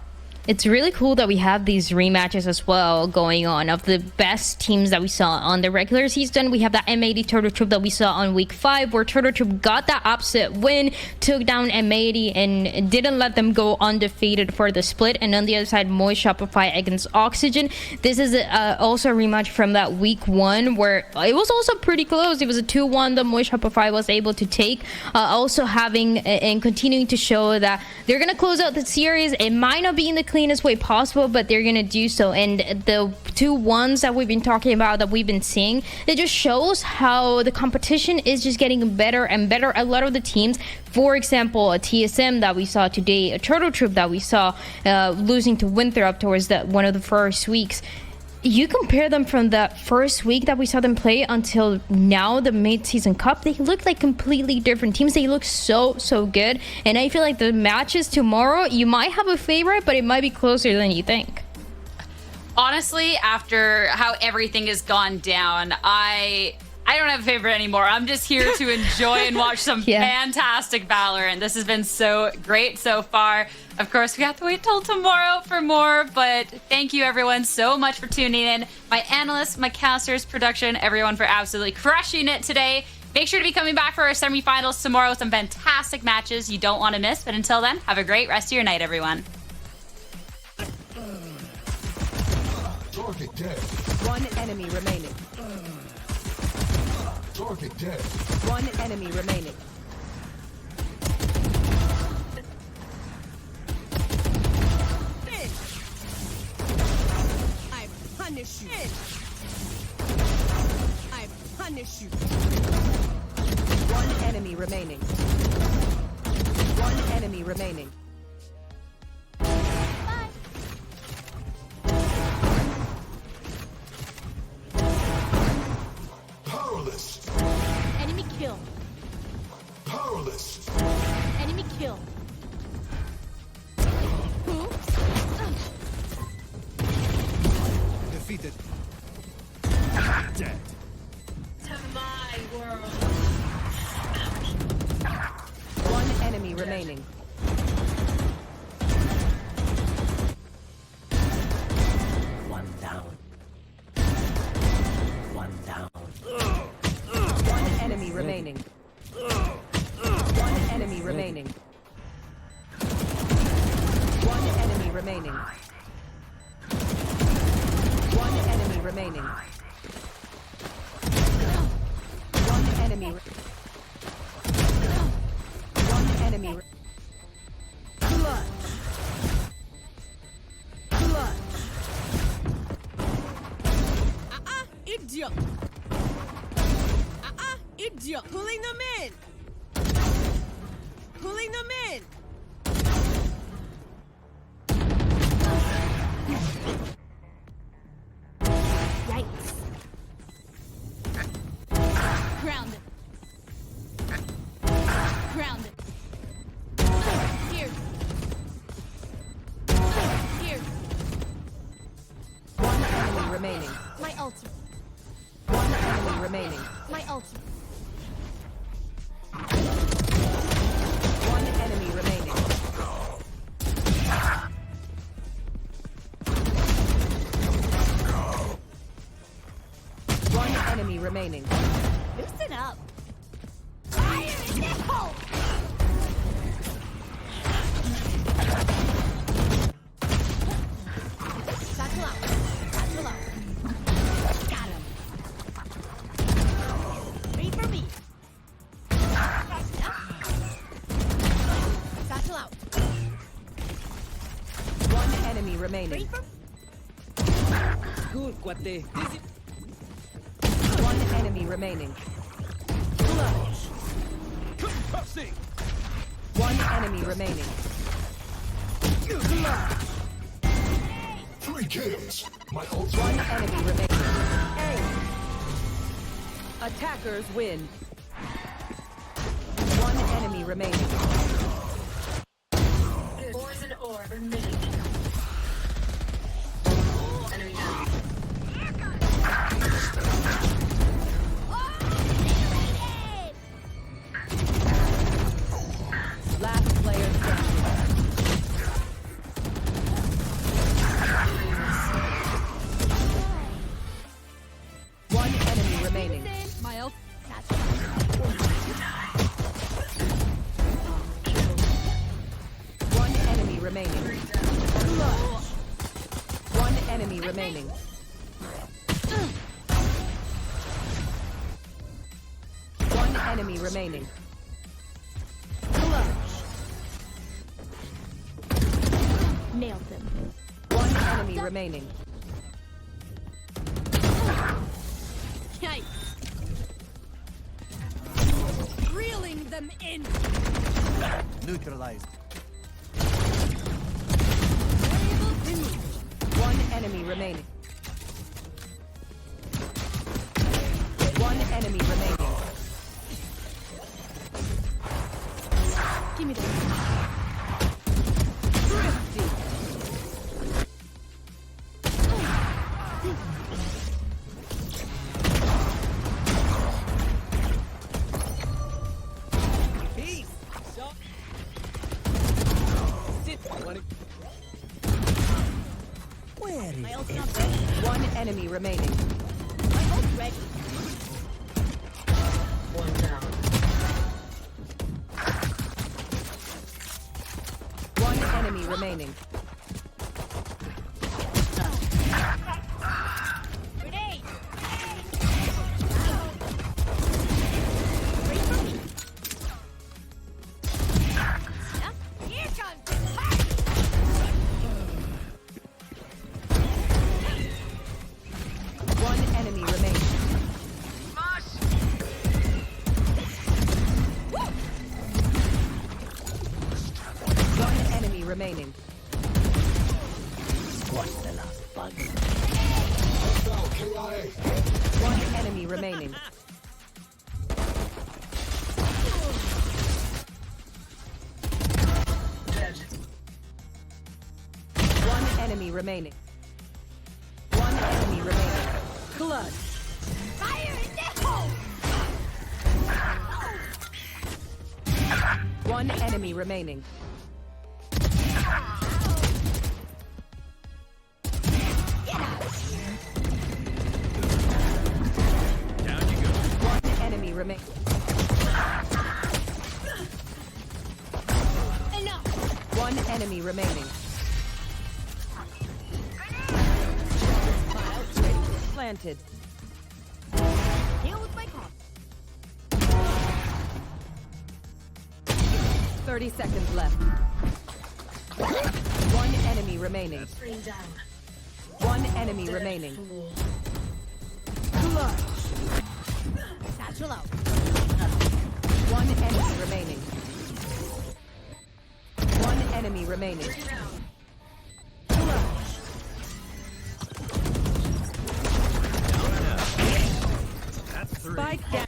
It's really cool that we have these rematches as well going on of the best teams that we saw on the regular season. We have that M80 Turtle Troop that we saw on week 5, where Turtle Troop got that upset win, took down M80 and didn't let them go undefeated for the split. And on the other side, Moist Shopify against Oxygen. This is also a rematch from that week 1 where it was also pretty close. It was a 2-1 that Moist Shopify was able to take. Also having and continuing to show that they're going to close out the series. It might not be in the cleanest way possible, but they're gonna do so. And the 2-1s that we've been talking about, that we've been seeing, it just shows how the competition is just getting better and better. A lot of the teams, for example, a TSM that we saw today, a Turtle Troop that we saw losing to Winthrop towards one of the first weeks, you compare them from that first week that we saw them play until now, the mid-season cup, they look like completely different teams. They look so good, and I feel like the matches tomorrow, you might have a favorite, but it might be closer than you think. Honestly, after how everything has gone down, I don't have a favorite anymore. I'm just here to enjoy and watch some fantastic Valorant. This has been so great so far. Of course, we have to wait till tomorrow for more, but thank you everyone so much for tuning in. My analysts, my casters, production, everyone for absolutely crushing it today. Make sure to be coming back for our semifinals tomorrow with some fantastic matches you don't want to miss. But until then, have a great rest of your night, everyone. Target dead. One enemy remaining. Target dead. One enemy remaining. I punish you. I punish you. One enemy remaining. One enemy remaining. Powerless. Enemy kill. Powerless. Enemy kill. Defeated. Dead. To my world. One enemy remaining. One down. One down. One enemy remaining. One enemy remaining. One enemy remaining. One enemy remaining. One enemy. One enemy. Blood. Idiot! Idiot! Pulling them in! Pulling them in! Yikes. Grounded. Grounded. Here. Here. One enemy remaining. My ultimate. One enemy remaining. My ultimate. One enemy remaining. One enemy remaining. Loosen up. Fire in the hole! Satchel out. Satchel out. Got him. Wait for me. Satchel out. One enemy remaining. Wait for Good, cuate. One enemy remaining. Clutch. Concussing. One enemy remaining. Clutch. 3 kills. My ultimate. One enemy remaining. Attackers win. One enemy remaining. poison orb emitting. Enemy down. Last player standing. One enemy remaining. My ult. One enemy remaining. One enemy remaining. One enemy remaining. Nailed them. One enemy remaining. Yikes. Reeling them in. Neutralized. One enemy remaining. One enemy remaining. Give me that. Thrifty. Peace. Shot. Sit. Where is My ult's not ready. One enemy remaining. My ult's ready. One down. One enemy remaining. Grenade. Here comes the party. One enemy remaining. One enemy remaining. What's the last bug? KIA. One enemy remaining. One enemy remaining. One enemy remaining. Clutch. Fire in the hole. One enemy remaining. Down you go. One enemy remaining. Enough. One enemy remaining. Planted. Deal with my comp. 30 seconds left. One enemy remaining. Screen down. One enemy remaining. Fool. Clutch. Satchel out. One enemy remaining. One enemy remaining. That's 3. Spike down.